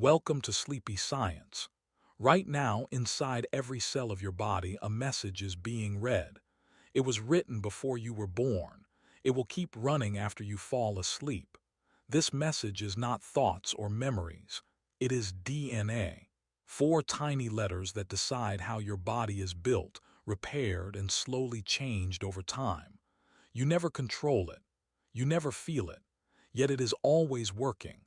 Welcome to Sleepy Science. Right now, inside every cell of your body, a message is being read. It was written before you were born. It will keep running after you fall asleep. This message is not thoughts or memories. It is DNA. Four tiny letters that decide how your body is built, repaired, and slowly changed over time. You never control it. You never feel it. Yet it is always working.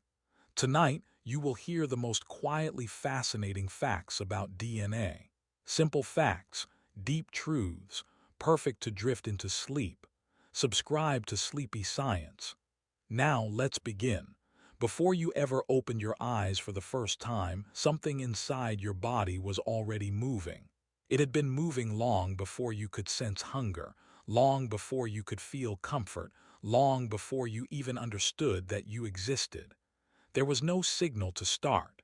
Tonight, you will hear the most quietly fascinating facts about DNA. Simple facts, deep truths, perfect to drift into sleep. Subscribe to Sleepy Science. Now, let's begin. Before you ever opened your eyes for the first time, something inside your body was already moving. It had been moving long before you could sense hunger, long before you could feel comfort, long before you even understood that you existed. There was no signal to start.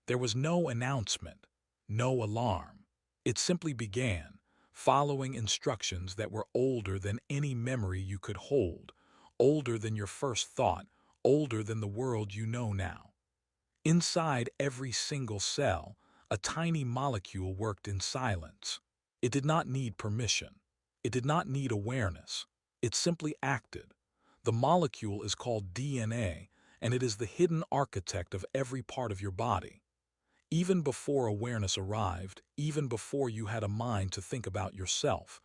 There was no announcement, no alarm. It simply began, following instructions that were older than any memory you could hold, older than your first thought, older than the world you know now. Inside every single cell, a tiny molecule worked in silence. It did not need permission. It did not need awareness. It simply acted. The molecule is called DNA, and it is the hidden architect of every part of your body. Even before awareness arrived, even before you had a mind to think about yourself,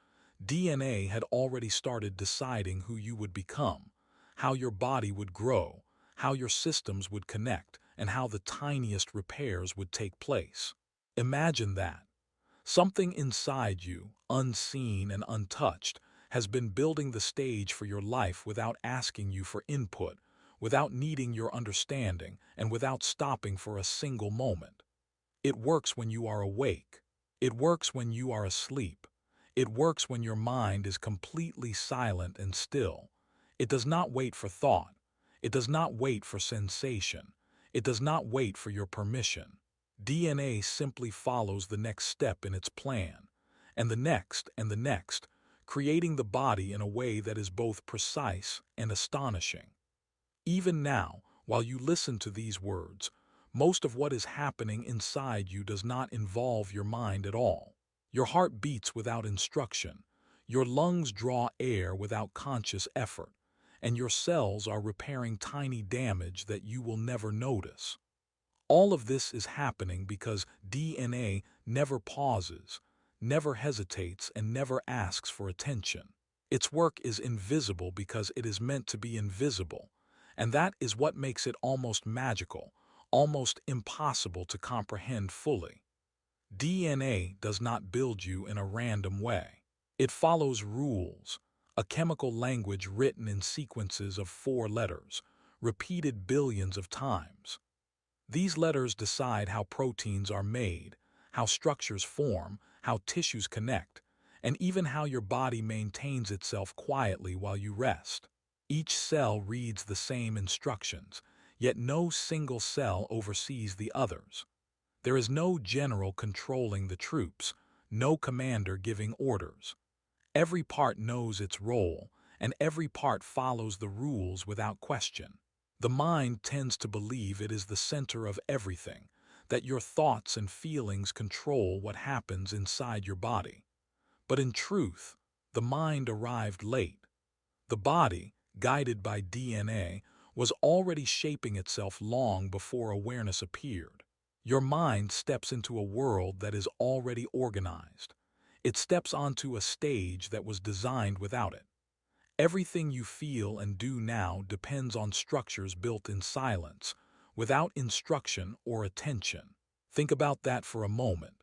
DNA had already started deciding who you would become, how your body would grow, how your systems would connect, and how the tiniest repairs would take place. Imagine that. Something inside you, unseen and untouched, has been building the stage for your life without asking you for input, without needing your understanding, and without stopping for a single moment. It works when you are awake. It works when you are asleep. It works when your mind is completely silent and still. It does not wait for thought. It does not wait for sensation. It does not wait for your permission. DNA simply follows the next step in its plan, and the next, creating the body in a way that is both precise and astonishing. Even now, while you listen to these words, most of what is happening inside you does not involve your mind at all. Your heart beats without instruction, your lungs draw air without conscious effort, and your cells are repairing tiny damage that you will never notice. All of this is happening because DNA never pauses, never hesitates, and never asks for attention. Its work is invisible because it is meant to be invisible, and that is what makes it almost magical, almost impossible to comprehend fully. DNA does not build you in a random way. It follows rules, a chemical language written in sequences of 4 letters, repeated billions of times. These letters decide how proteins are made, how structures form, how tissues connect, and even how your body maintains itself quietly while you rest. Each cell reads the same instructions, yet no single cell oversees the others. There is no general controlling the troops, no commander giving orders. Every part knows its role, and every part follows the rules without question. The mind tends to believe it is the center of everything, that your thoughts and feelings control what happens inside your body. But in truth, the mind arrived late. The body, guided by DNA, was already shaping itself long before awareness appeared. Your mind steps into a world that is already organized. It steps onto a stage that was designed without it. Everything you feel and do now depends on structures built in silence, without instruction or attention. Think about that for a moment.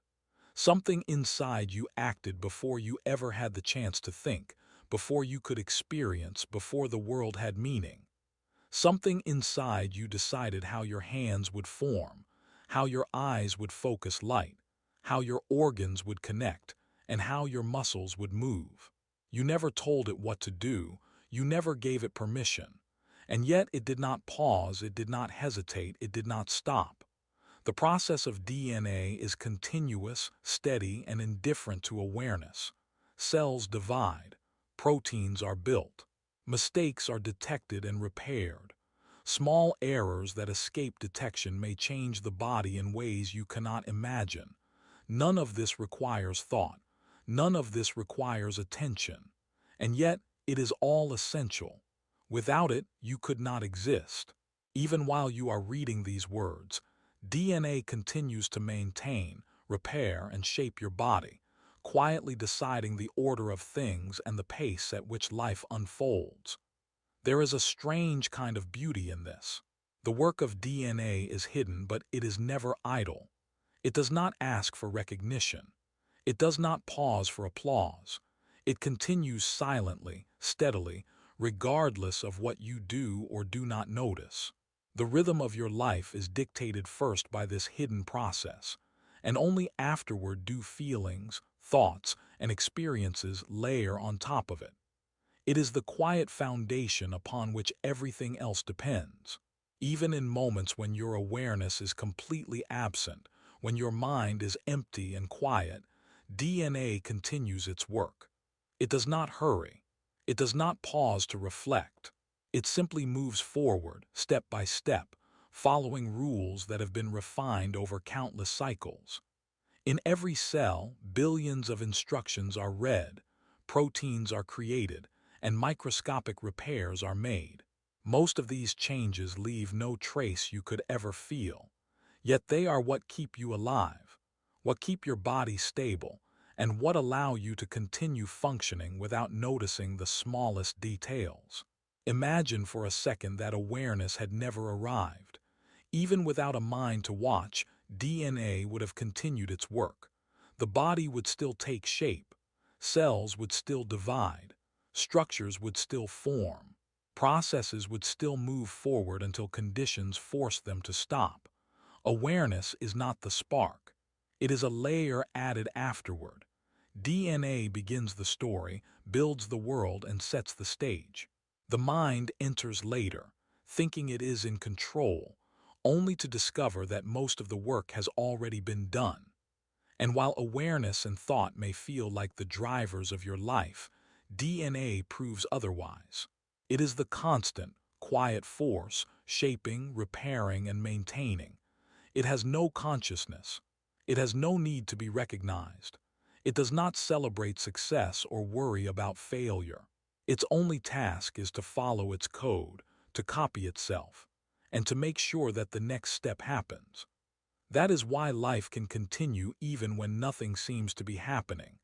Something inside you acted before you ever had the chance to think, before you could experience, before the world had meaning. Something inside you decided how your hands would form, how your eyes would focus light, how your organs would connect, and how your muscles would move. You never told it what to do, you never gave it permission. And yet it did not pause, it did not hesitate, it did not stop. The process of DNA is continuous, steady, and indifferent to awareness. Cells divide, proteins are built, mistakes are detected and repaired, Small errors that escape detection may change the body in ways you cannot imagine. None of this requires thought. None of this requires attention. And yet, it is all essential. Without it, you could not exist. Even while you are reading these words, DNA continues to maintain, repair, and shape your body, quietly deciding the order of things and the pace at which life unfolds. There is a strange kind of beauty in this. The work of DNA is hidden, but it is never idle. It does not ask for recognition. It does not pause for applause. It continues silently, steadily, regardless of what you do or do not notice. The rhythm of your life is dictated first by this hidden process, and only afterward do feelings, thoughts, and experiences layer on top of it. It is the quiet foundation upon which everything else depends. Even in moments when your awareness is completely absent, when your mind is empty and quiet, DNA continues its work. It does not hurry. It does not pause to reflect. It simply moves forward, step by step, following rules that have been refined over countless cycles. In every cell, billions of instructions are read, proteins are created, and microscopic repairs are made. Most of these changes leave no trace you could ever feel. Yet they are what keep you alive, what keep your body stable, and what allow you to continue functioning without noticing the smallest details. Imagine for a second that awareness had never arrived. Even without a mind to watch, DNA would have continued its work. The body would still take shape. Cells would still divide. Structures would still form. Processes would still move forward until conditions forced them to stop. Awareness is not the spark. It is a layer added afterward. DNA begins the story, builds the world, and sets the stage. The mind enters later, thinking it is in control, only to discover that most of the work has already been done. And while awareness and thought may feel like the drivers of your life, DNA proves otherwise. It is the constant, quiet force, shaping, repairing, and maintaining. It has no consciousness. It has no need to be recognized. It does not celebrate success or worry about failure. Its only task is to follow its code, to copy itself, and to make sure that the next step happens. That is why life can continue even when nothing seems to be happening,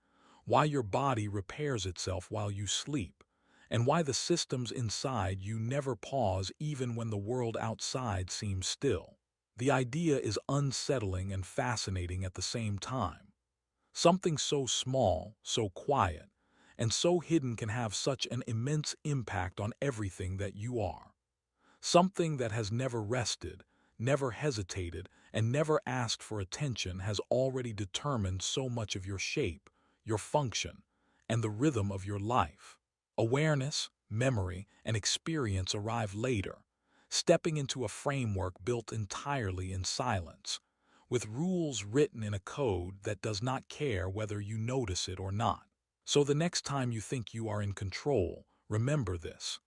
why your body repairs itself while you sleep, and why the systems inside you never pause even when the world outside seems still. The idea is unsettling and fascinating at the same time. Something so small, so quiet, and so hidden can have such an immense impact on everything that you are. Something that has never rested, never hesitated, and never asked for attention has already determined so much of your shape, your function, and the rhythm of your life. Awareness, memory, and experience arrive later, stepping into a framework built entirely in silence, with rules written in a code that does not care whether you notice it or not. So the next time you think you are in control, remember this.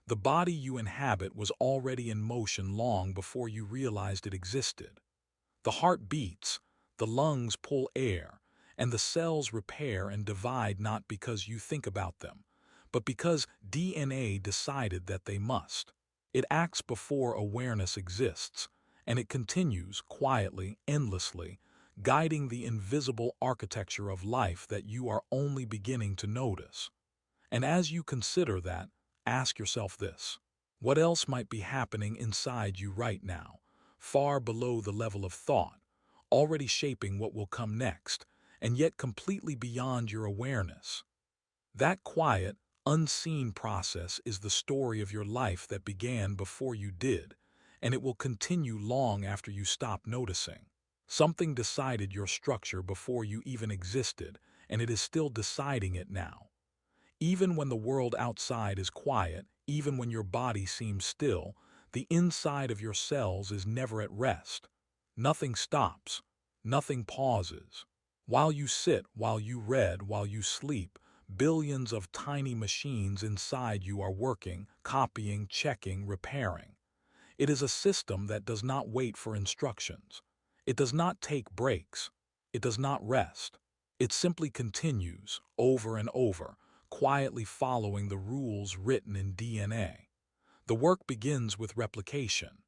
The body you inhabit was already in motion long before you realized it existed. The heart beats, the lungs pull air, and the cells repair and divide not because you think about them, but because DNA decided that they must. It acts before awareness exists, and it continues quietly, endlessly, guiding the invisible architecture of life that you are only beginning to notice. And as you consider that, ask yourself this. What else might be happening inside you right now, far below the level of thought, already shaping what will come next, and yet completely beyond your awareness? That quiet, unseen process is the story of your life that began before you did, and it will continue long after you stop noticing. Something decided your structure before you even existed, and it is still deciding it now. Even when the world outside is quiet, even when your body seems still, the inside of your cells is never at rest. Nothing stops. Nothing pauses. While you sit, while you read, while you sleep, billions of tiny machines inside you are working, copying, checking, repairing. It is a system that does not wait for instructions. It does not take breaks. It does not rest. It simply continues, over and over, quietly following the rules written in DNA. The work begins with replication.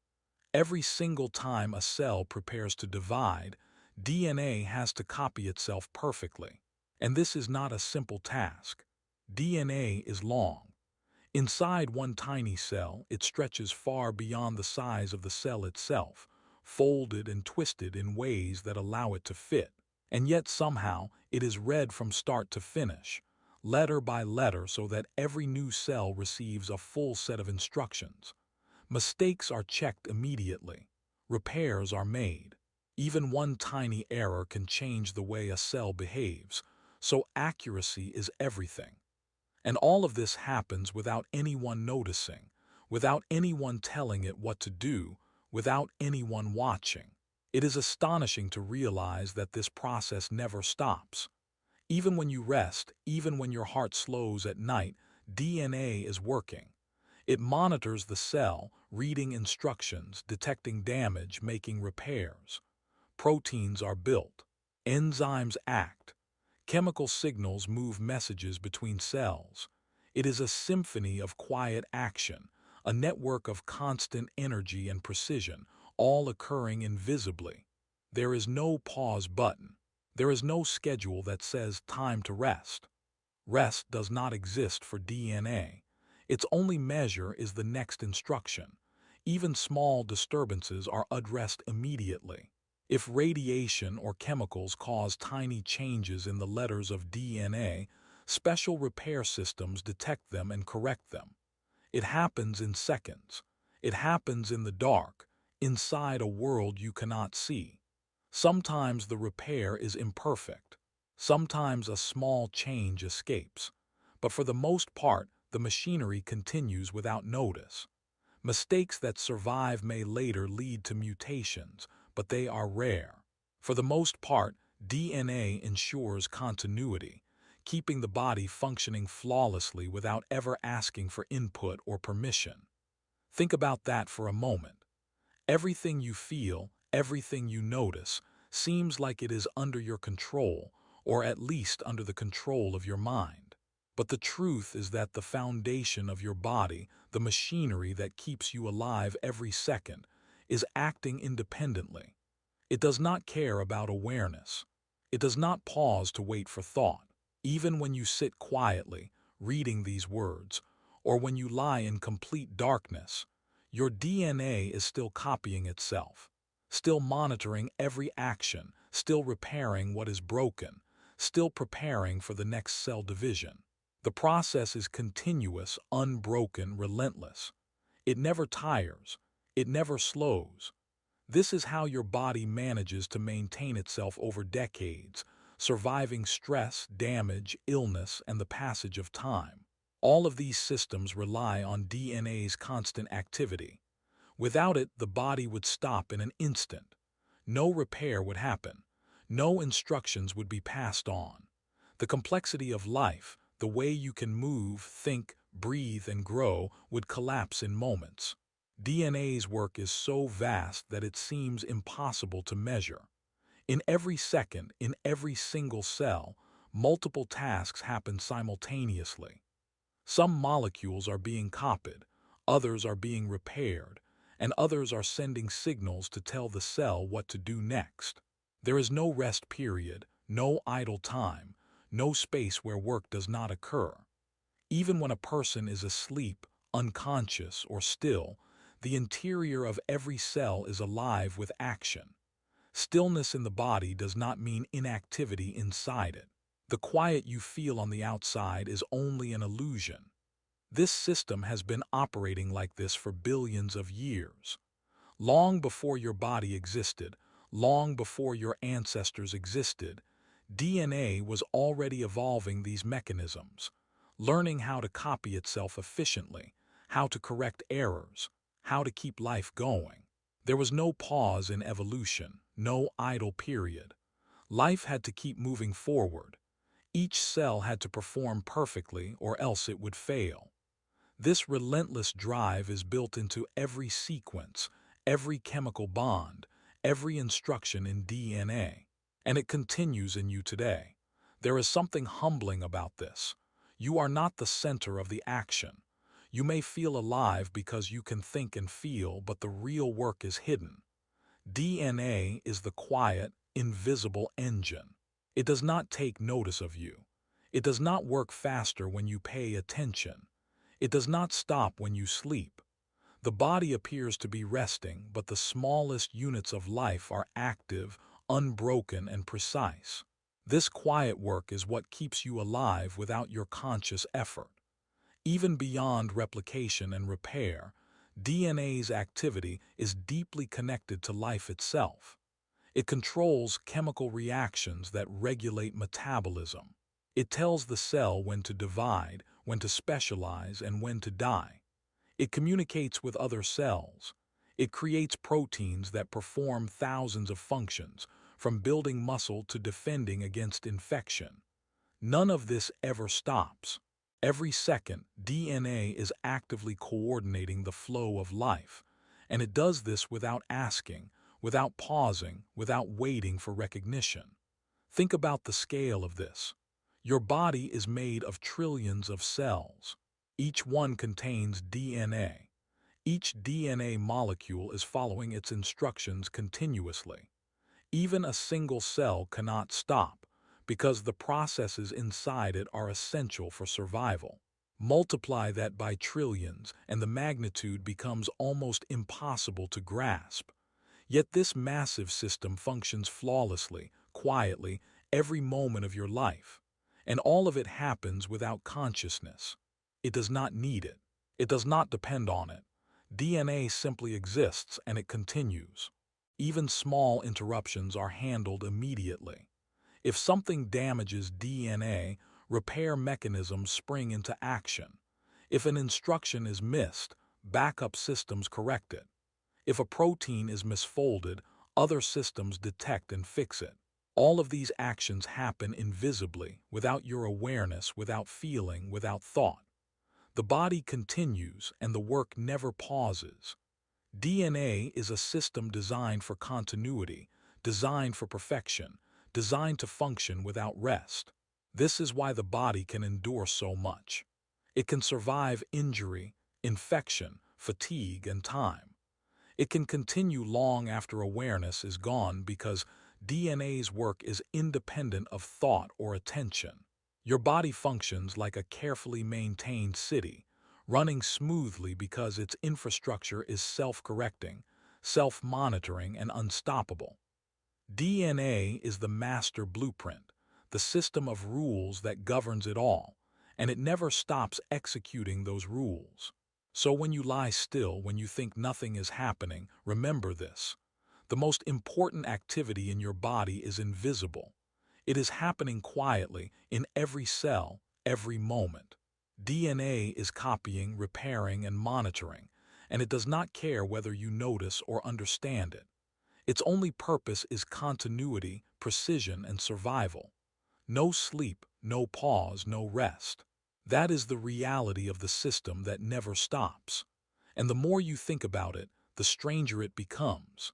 Every single time a cell prepares to divide, DNA has to copy itself perfectly. And this is not a simple task. DNA is long. Inside one tiny cell, it stretches far beyond the size of the cell itself, folded and twisted in ways that allow it to fit. And yet somehow it is read from start to finish, letter by letter, so that every new cell receives a full set of instructions. Mistakes are checked immediately. Repairs are made. Even one tiny error can change the way a cell behaves, so accuracy is everything. And all of this happens without anyone noticing, without anyone telling it what to do, without anyone watching. It is astonishing to realize that this process never stops. Even when you rest, even when your heart slows at night, DNA is working. It monitors the cell, reading instructions, detecting damage, making repairs. Proteins are built. Enzymes act. Chemical signals move messages between cells. It is a symphony of quiet action, a network of constant energy and precision, all occurring invisibly. There is no pause button. There is no schedule that says time to rest. Rest does not exist for DNA. Its only measure is the next instruction. Even small disturbances are addressed immediately. If radiation or chemicals cause tiny changes in the letters of DNA, special repair systems detect them and correct them. It happens in seconds. It happens in the dark, inside a world you cannot see. Sometimes the repair is imperfect. Sometimes a small change escapes. But for the most part, the machinery continues without notice. Mistakes that survive may later lead to mutations, but they are rare. For the most part, DNA ensures continuity, keeping the body functioning flawlessly without ever asking for input or permission. Think about that for a moment. Everything you feel, everything you notice, seems like it is under your control, or at least under the control of your mind. But the truth is that the foundation of your body, the machinery that keeps you alive every second, is acting independently. It does not care about awareness. It does not pause to wait for thought. Even when you sit quietly, reading these words, or when you lie in complete darkness, your DNA is still copying itself, still monitoring every action, still repairing what is broken, still preparing for the next cell division. The process is continuous, unbroken, relentless. It never tires. It never slows. This is how your body manages to maintain itself over decades, surviving stress, damage, illness, and the passage of time. All of these systems rely on DNA's constant activity. Without it, the body would stop in an instant. No repair would happen. No instructions would be passed on. The complexity of life, the way you can move, think, breathe, and grow, would collapse in moments. DNA's work is so vast that it seems impossible to measure. In every second, in every single cell, multiple tasks happen simultaneously. Some molecules are being copied, others are being repaired, and others are sending signals to tell the cell what to do next. There is no rest period, no idle time, no space where work does not occur. Even when a person is asleep, unconscious, or still, the interior of every cell is alive with action. Stillness in the body does not mean inactivity inside it. The quiet you feel on the outside is only an illusion. This system has been operating like this for billions of years. Long before your body existed, long before your ancestors existed, DNA was already evolving these mechanisms, learning how to copy itself efficiently, how to correct errors, how to keep life going. There was no pause in evolution, no idle period. Life had to keep moving forward. Each cell had to perform perfectly or else it would fail. This relentless drive is built into every sequence, every chemical bond, every instruction in DNA, and it continues in you today. There is something humbling about this. You are not the center of the action. You may feel alive because you can think and feel, but the real work is hidden. DNA is the quiet, invisible engine. It does not take notice of you. It does not work faster when you pay attention. It does not stop when you sleep. The body appears to be resting, but the smallest units of life are active, unbroken, and precise. This quiet work is what keeps you alive without your conscious effort. Even beyond replication and repair, DNA's activity is deeply connected to life itself. It controls chemical reactions that regulate metabolism. It tells the cell when to divide, when to specialize, and when to die. It communicates with other cells. It creates proteins that perform thousands of functions, from building muscle to defending against infection. None of this ever stops. Every second, DNA is actively coordinating the flow of life, and it does this without asking, without pausing, without waiting for recognition. Think about the scale of this. Your body is made of trillions of cells. Each one contains DNA. Each DNA molecule is following its instructions continuously. Even a single cell cannot stop, because the processes inside it are essential for survival. Multiply that by trillions, and the magnitude becomes almost impossible to grasp. Yet this massive system functions flawlessly, quietly, every moment of your life. And all of it happens without consciousness. It does not need it. It does not depend on it. DNA simply exists and it continues. Even small interruptions are handled immediately. If something damages DNA, repair mechanisms spring into action. If an instruction is missed, backup systems correct it. If a protein is misfolded, other systems detect and fix it. All of these actions happen invisibly, without your awareness, without feeling, without thought. The body continues and the work never pauses. DNA is a system designed for continuity, designed for perfection, designed to function without rest. This is why the body can endure so much. It can survive injury, infection, fatigue, and time. It can continue long after awareness is gone because DNA's work is independent of thought or attention. Your body functions like a carefully maintained city, running smoothly because its infrastructure is self-correcting, self-monitoring, and unstoppable. DNA is the master blueprint, the system of rules that governs it all, and it never stops executing those rules. So when you lie still, when you think nothing is happening, remember this. The most important activity in your body is invisible. It is happening quietly in every cell, every moment. DNA is copying, repairing, and monitoring, and it does not care whether you notice or understand it. Its only purpose is continuity, precision, and survival. No sleep, no pause, no rest. That is the reality of the system that never stops. And the more you think about it, the stranger it becomes.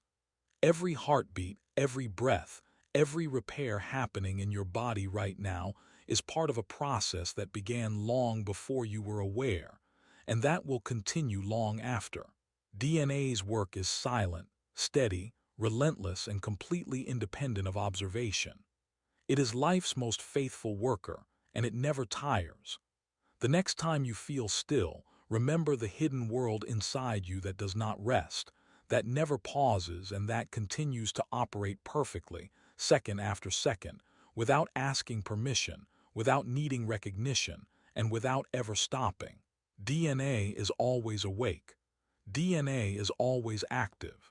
Every heartbeat, every breath, every repair happening in your body right now is part of a process that began long before you were aware, and that will continue long after. DNA's work is silent, steady, relentless, and completely independent of observation. It is life's most faithful worker, and it never tires. The next time you feel still, remember the hidden world inside you that does not rest, that never pauses, and that continues to operate perfectly, second after second, without asking permission, without needing recognition, and without ever stopping. DNA is always awake. DNA is always active.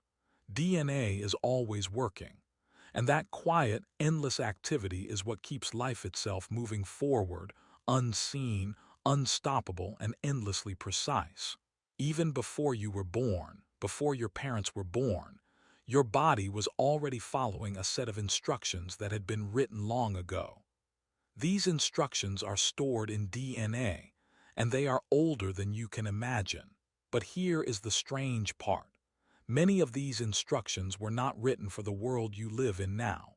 DNA is always working. And that quiet, endless activity is what keeps life itself moving forward, unseen, unstoppable, and endlessly precise. Even before you were born, before your parents were born, your body was already following a set of instructions that had been written long ago. These instructions are stored in DNA, and they are older than you can imagine. But here is the strange part. Many of these instructions were not written for the world you live in now.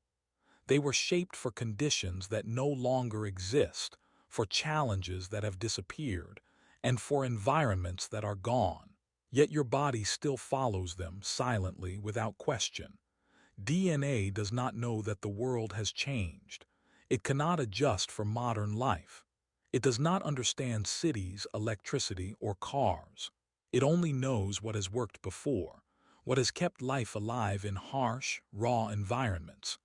They were shaped for conditions that no longer exist, for challenges that have disappeared, and for environments that are gone. Yet your body still follows them silently without question. DNA does not know that the world has changed. It cannot adjust for modern life. It does not understand cities, electricity, or cars. It only knows what has worked before, what has kept life alive in harsh, raw environments.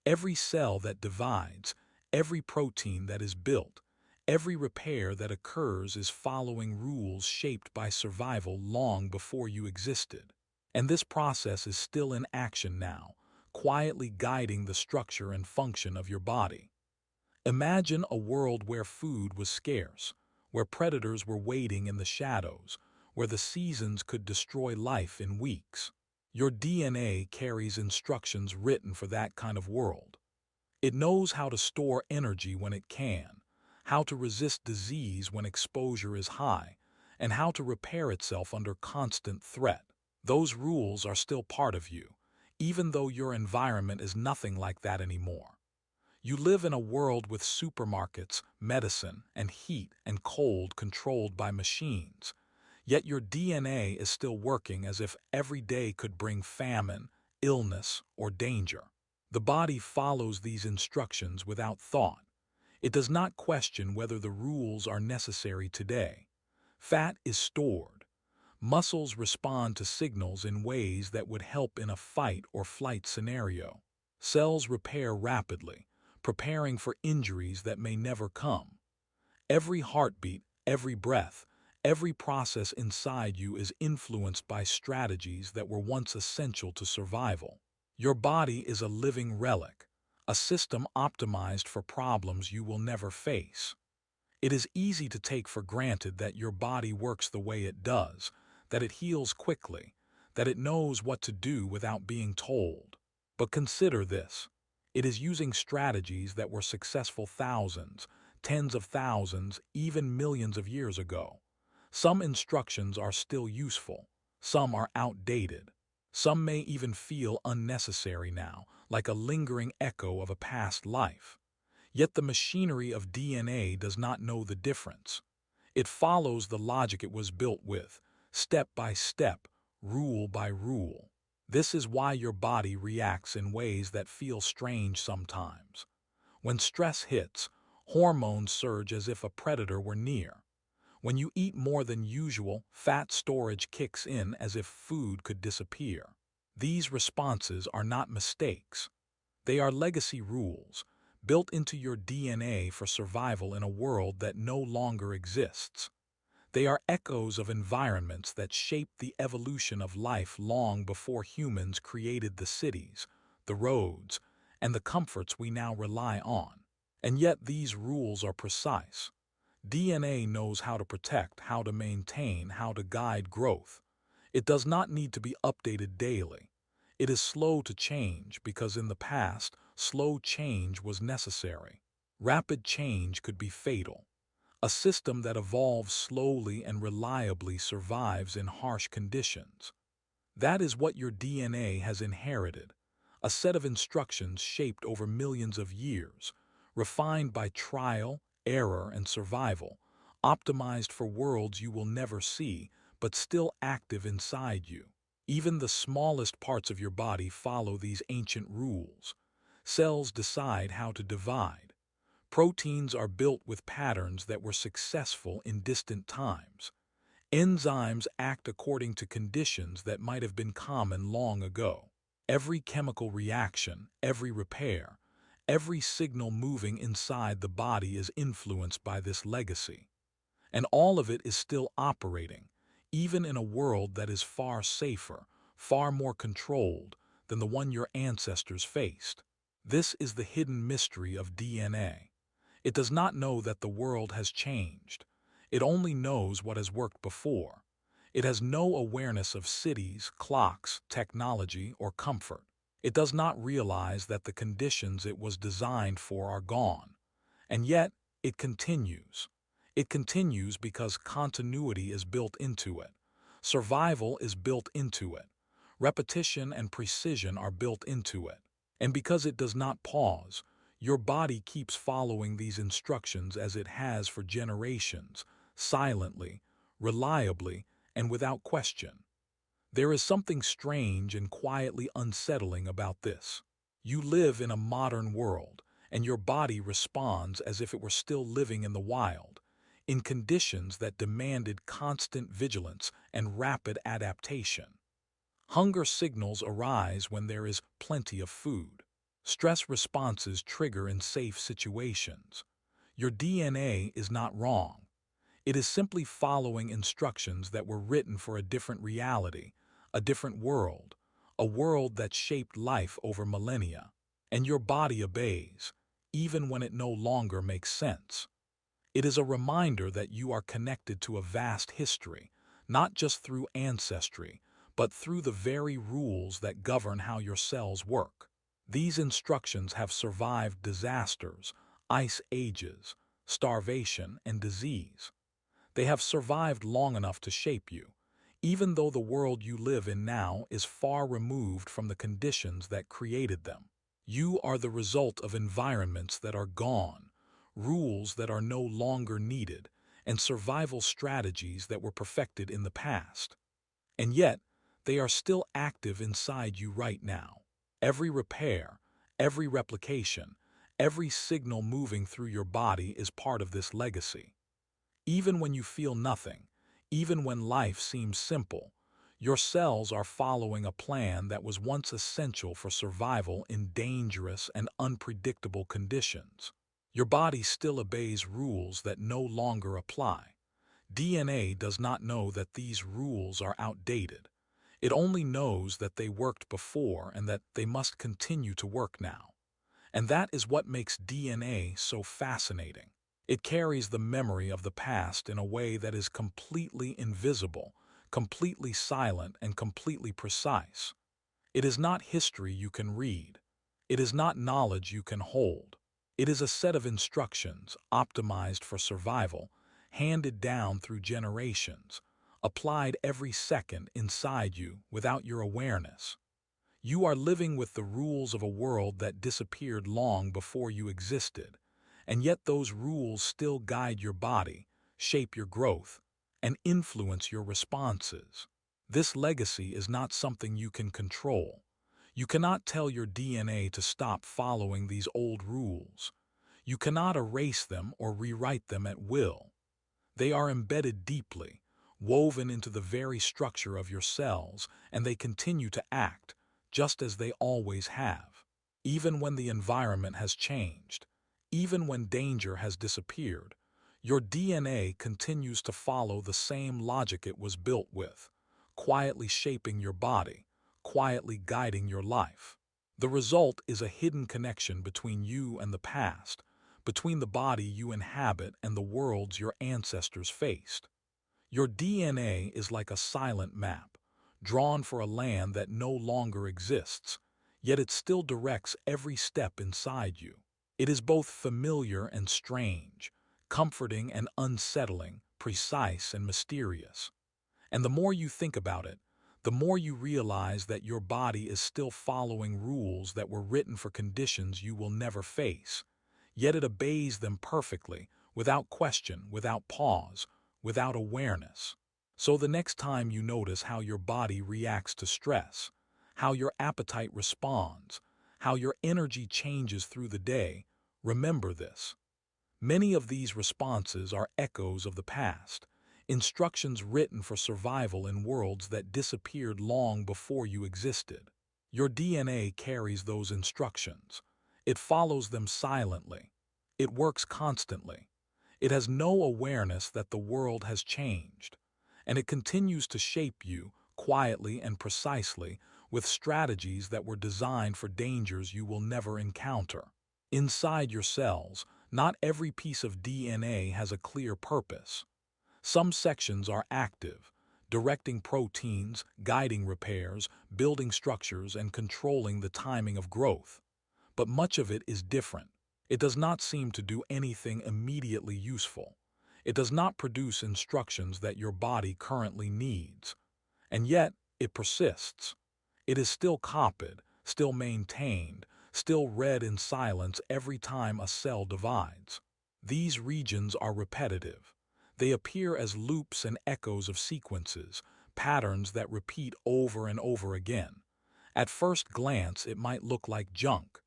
Every cell that divides, every protein that is built, every repair that occurs is following rules shaped by survival long before you existed. And this process is still in action now, quietly guiding the structure and function of your body. Imagine a world where food was scarce, where predators were waiting in the shadows, where the seasons could destroy life in weeks. Your DNA carries instructions written for that kind of world. It knows how to store energy when it can, how to resist disease when exposure is high, and how to repair itself under constant threat. Those rules are still part of you, even though your environment is nothing like that anymore. You live in a world with supermarkets, medicine, and heat and cold controlled by machines. Yet your DNA is still working as if every day could bring famine, illness, or danger. The body follows these instructions without thought. It does not question whether the rules are necessary today. Fat is stored. Muscles respond to signals in ways that would help in a fight or flight scenario. Cells repair rapidly, preparing for injuries that may never come. Every heartbeat, every breath, every process inside you is influenced by strategies that were once essential to survival. Your body is a living relic, a system optimized for problems you will never face. It is easy to take for granted that your body works the way it does, that it heals quickly, that it knows what to do without being told. But consider this. It is using strategies that were successful thousands, tens of thousands, even millions of years ago. Some instructions are still useful, some are outdated. Some may even feel unnecessary now, like a lingering echo of a past life. Yet the machinery of DNA does not know the difference. It follows the logic it was built with, step by step, rule by rule. This is why your body reacts in ways that feel strange sometimes. When stress hits, hormones surge as if a predator were near. When you eat more than usual, fat storage kicks in as if food could disappear. These responses are not mistakes. They are legacy rules, built into your DNA for survival in a world that no longer exists. They are echoes of environments that shaped the evolution of life long before humans created the cities, the roads, and the comforts we now rely on. And yet these rules are precise. DNA knows how to protect, how to maintain, how to guide growth. It does not need to be updated daily. It is slow to change because in the past, slow change was necessary. Rapid change could be fatal. A system that evolves slowly and reliably survives in harsh conditions. That is what your DNA has inherited, a set of instructions shaped over millions of years, refined by trial, error, and survival, optimized for worlds you will never see, but still active inside you. Even the smallest parts of your body follow these ancient rules. Cells decide how to divide. Proteins are built with patterns that were successful in distant times. Enzymes act according to conditions that might have been common long ago. Every chemical reaction, every repair, every signal moving inside the body is influenced by this legacy. And all of it is still operating, even in a world that is far safer, far more controlled than the one your ancestors faced. This is the hidden mystery of DNA. It does not know that the world has changed. It only knows what has worked before. It has no awareness of cities, clocks, technology, or comfort. It does not realize that the conditions it was designed for are gone. And yet, it continues. It continues because continuity is built into it. Survival is built into it. Repetition and precision are built into it. And because it does not pause, your body keeps following these instructions as it has for generations, silently, reliably, and without question. There is something strange and quietly unsettling about this. You live in a modern world, and your body responds as if it were still living in the wild, in conditions that demanded constant vigilance and rapid adaptation. Hunger signals arise when there is plenty of food. Stress responses trigger in safe situations. Your DNA is not wrong. It is simply following instructions that were written for a different reality, a different world, a world that shaped life over millennia. And your body obeys, even when it no longer makes sense. It is a reminder that you are connected to a vast history, not just through ancestry, but through the very rules that govern how your cells work. These instructions have survived disasters, ice ages, starvation, and disease. They have survived long enough to shape you, even though the world you live in now is far removed from the conditions that created them. You are the result of environments that are gone, rules that are no longer needed, and survival strategies that were perfected in the past. And yet, they are still active inside you right now. Every repair, every replication, every signal moving through your body is part of this legacy. Even when you feel nothing, even when life seems simple, your cells are following a plan that was once essential for survival in dangerous and unpredictable conditions. Your body still obeys rules that no longer apply. DNA does not know that these rules are outdated. It only knows that they worked before and that they must continue to work now. And that is what makes DNA so fascinating. It carries the memory of the past in a way that is completely invisible, completely silent, and completely precise. It is not history you can read. It is not knowledge you can hold. It is a set of instructions optimized for survival, handed down through generations, applied every second inside you without your awareness. You are living with the rules of a world that disappeared long before you existed, and yet those rules still guide your body, shape your growth, and influence your responses. This legacy is not something you can control. You cannot tell your DNA to stop following these old rules. You cannot erase them or rewrite them at will. They are embedded deeply, woven into the very structure of your cells, and they continue to act, just as they always have. Even when the environment has changed, even when danger has disappeared, your DNA continues to follow the same logic it was built with, quietly shaping your body, quietly guiding your life. The result is a hidden connection between you and the past, between the body you inhabit and the worlds your ancestors faced. Your DNA is like a silent map, drawn for a land that no longer exists, yet it still directs every step inside you. It is both familiar and strange, comforting and unsettling, precise and mysterious. And the more you think about it, the more you realize that your body is still following rules that were written for conditions you will never face, yet it obeys them perfectly, without question, without pause, without awareness. So the next time you notice how your body reacts to stress, how your appetite responds, how your energy changes through the day, remember this. Many of these responses are echoes of the past, instructions written for survival in worlds that disappeared long before you existed. Your DNA carries those instructions. It follows them silently. It works constantly. It has no awareness that the world has changed, and it continues to shape you quietly and precisely with strategies that were designed for dangers you will never encounter. Inside your cells, not every piece of DNA has a clear purpose. Some sections are active, directing proteins, guiding repairs, building structures, and controlling the timing of growth. But much of it is different. It does not seem to do anything immediately useful. It does not produce instructions that your body currently needs. And yet, it persists. It is still copied, still maintained, still read in silence every time a cell divides. These regions are repetitive. They appear as loops and echoes of sequences, patterns that repeat over and over again. At first glance, it might look like junk.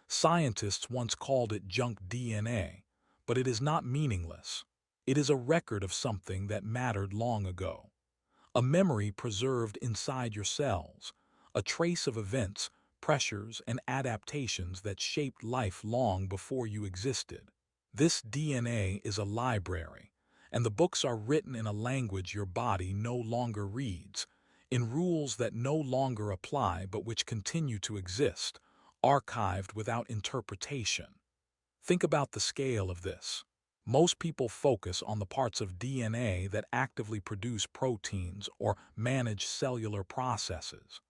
Scientists once called it junk DNA, but it is not meaningless. It is a record of something that mattered long ago. A memory preserved inside your cells, a trace of events, pressures, and adaptations that shaped life long before you existed. This DNA is a library, and the books are written in a language your body no longer reads, in rules that no longer apply but which continue to exist, archived without interpretation. Think about the scale of this. Most people focus on the parts of DNA that actively produce proteins or manage cellular processes.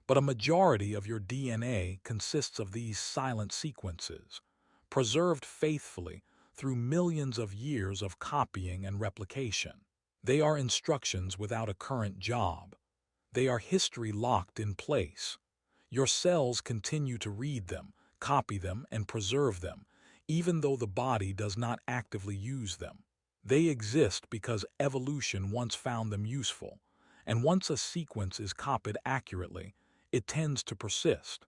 But a majority of your DNA consists of these silent sequences, preserved faithfully through millions of years of copying and replication. They are instructions without a current job. They are history locked in place. Your cells continue to read them, copy them, and preserve them, even though the body does not actively use them. They exist because evolution once found them useful, and once a sequence is copied accurately, it tends to persist.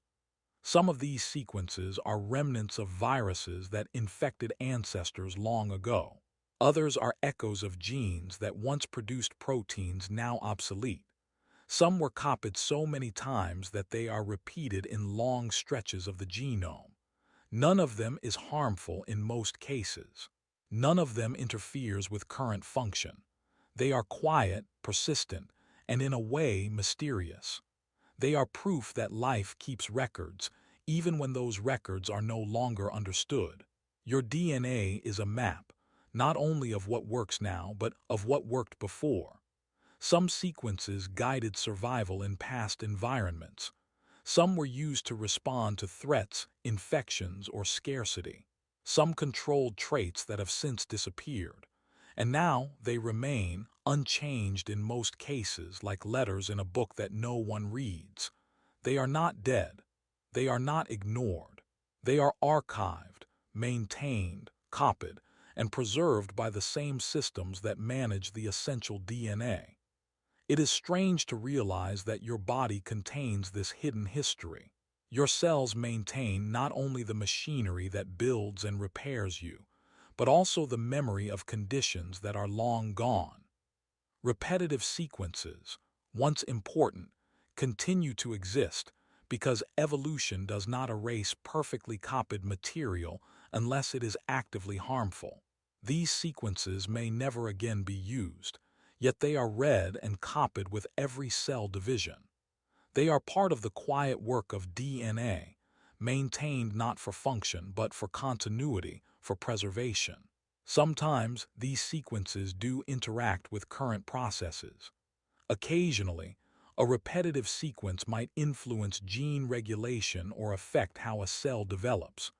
Some of these sequences are remnants of viruses that infected ancestors long ago. Others are echoes of genes that once produced proteins now obsolete. Some were copied so many times that they are repeated in long stretches of the genome. None of them is harmful in most cases. None of them interferes with current function. They are quiet, persistent, and in a way mysterious. They are proof that life keeps records, even when those records are no longer understood. Your DNA is a map, not only of what works now, but of what worked before. Some sequences guided survival in past environments. Some were used to respond to threats, infections, or scarcity. Some controlled traits that have since disappeared. And now they remain, unchanged in most cases, like letters in a book that no one reads. They are not dead. They are not ignored. They are archived, maintained, copied, and preserved by the same systems that manage the essential DNA. It is strange to realize that your body contains this hidden history. Your cells maintain not only the machinery that builds and repairs you, but also the memory of conditions that are long gone. Repetitive sequences, once important, continue to exist because evolution does not erase perfectly copied material unless it is actively harmful. These sequences may never again be used, yet they are read and copied with every cell division. They are part of the quiet work of DNA, maintained not for function but for continuity, for preservation. Sometimes these sequences do interact with current processes. Occasionally, a repetitive sequence might influence gene regulation or affect how a cell develops,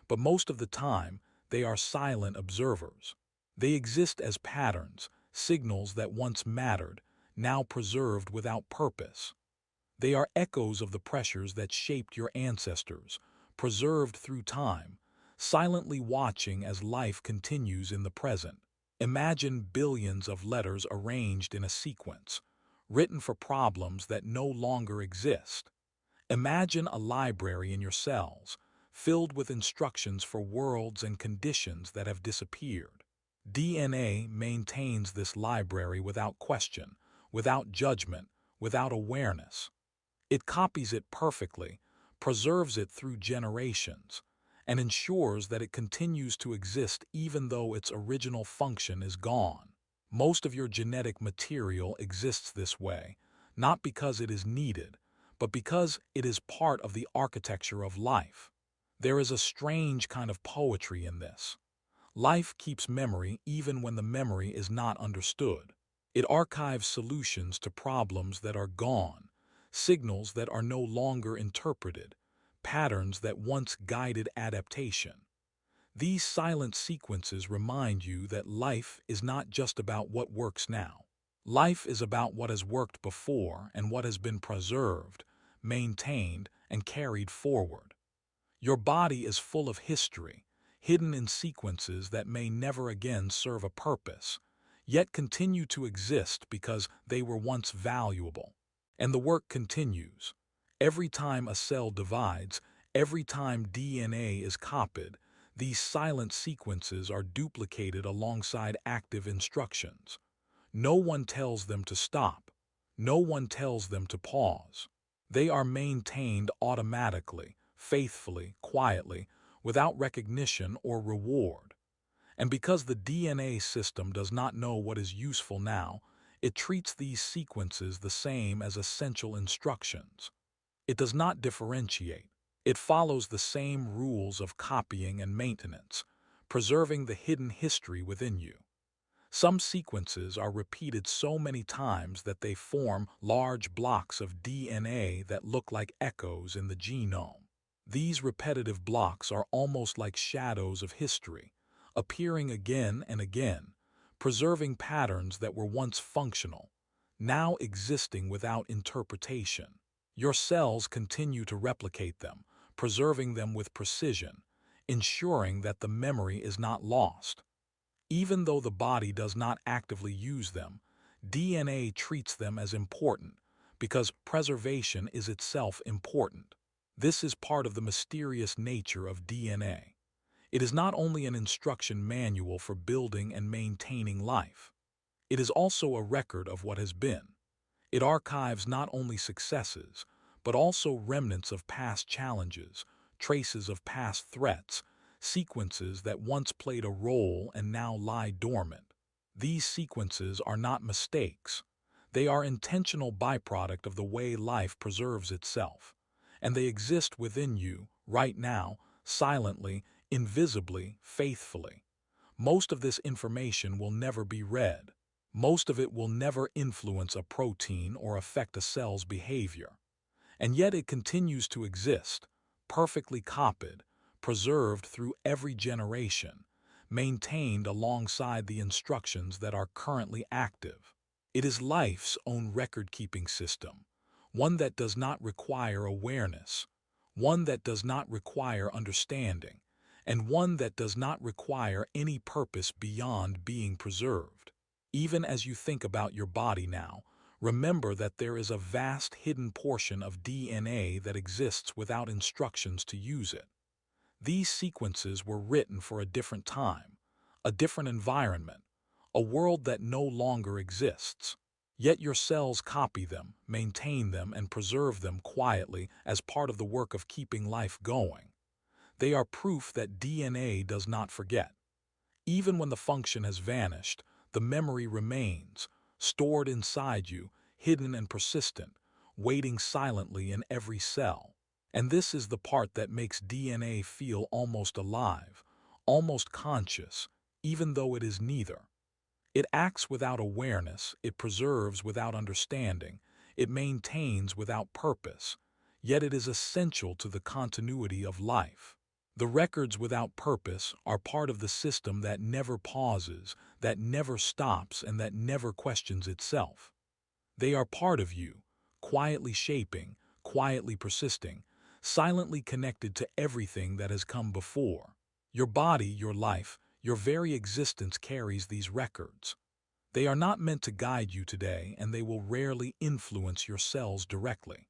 but most of the time they are silent observers. They exist as patterns, signals that once mattered, now preserved without purpose. They are echoes of the pressures that shaped your ancestors, preserved through time, silently watching as life continues in the present. Imagine billions of letters arranged in a sequence, written for problems that no longer exist. Imagine a library in your cells, filled with instructions for worlds and conditions that have disappeared. DNA maintains this library without question, without judgment, without awareness. It copies it perfectly, preserves it through generations, and ensures that it continues to exist even though its original function is gone. Most of your genetic material exists this way, not because it is needed, but because it is part of the architecture of life. There is a strange kind of poetry in this. Life keeps memory even when the memory is not understood. It archives solutions to problems that are gone, signals that are no longer interpreted, patterns that once guided adaptation. These silent sequences remind you that life is not just about what works now. Life is about what has worked before and what has been preserved, maintained, and carried forward. Your body is full of history, hidden in sequences that may never again serve a purpose, yet continue to exist because they were once valuable. And the work continues. Every time a cell divides, every time DNA is copied, these silent sequences are duplicated alongside active instructions. No one tells them to stop. No one tells them to pause. They are maintained automatically, faithfully, quietly, without recognition or reward. And because the DNA system does not know what is useful now, it treats these sequences the same as essential instructions. It does not differentiate. It follows the same rules of copying and maintenance, preserving the hidden history within you. Some sequences are repeated so many times that they form large blocks of DNA that look like echoes in the genome. These repetitive blocks are almost like shadows of history, appearing again and again, preserving patterns that were once functional, now existing without interpretation. Your cells continue to replicate them, preserving them with precision, ensuring that the memory is not lost. Even though the body does not actively use them, DNA treats them as important because preservation is itself important. This is part of the mysterious nature of DNA. It is not only an instruction manual for building and maintaining life. It is also a record of what has been. It archives not only successes, but also remnants of past challenges, traces of past threats, sequences that once played a role and now lie dormant. These sequences are not mistakes. They are intentional byproduct of the way life preserves itself. And they exist within you, right now, silently, invisibly, faithfully. Most of this information will never be read. Most of it will never influence a protein or affect a cell's behavior. And yet it continues to exist, perfectly copied, preserved through every generation, maintained alongside the instructions that are currently active. It is life's own record-keeping system, one that does not require awareness, one that does not require understanding, and one that does not require any purpose beyond being preserved. Even as you think about your body now, remember that there is a vast hidden portion of DNA that exists without instructions to use it. These sequences were written for a different time, a different environment, a world that no longer exists. Yet your cells copy them, maintain them, and preserve them quietly as part of the work of keeping life going. They are proof that DNA does not forget. Even when the function has vanished, the memory remains, stored inside you, hidden and persistent, waiting silently in every cell. And this is the part that makes DNA feel almost alive, almost conscious, even though it is neither. It acts without awareness, it preserves without understanding, it maintains without purpose, yet it is essential to the continuity of life. The records without purpose are part of the system that never pauses, that never stops, and that never questions itself. They are part of you, quietly shaping, quietly persisting, silently connected to everything that has come before. Your body, your life, your very existence carries these records. They are not meant to guide you today, and they will rarely influence your cells directly.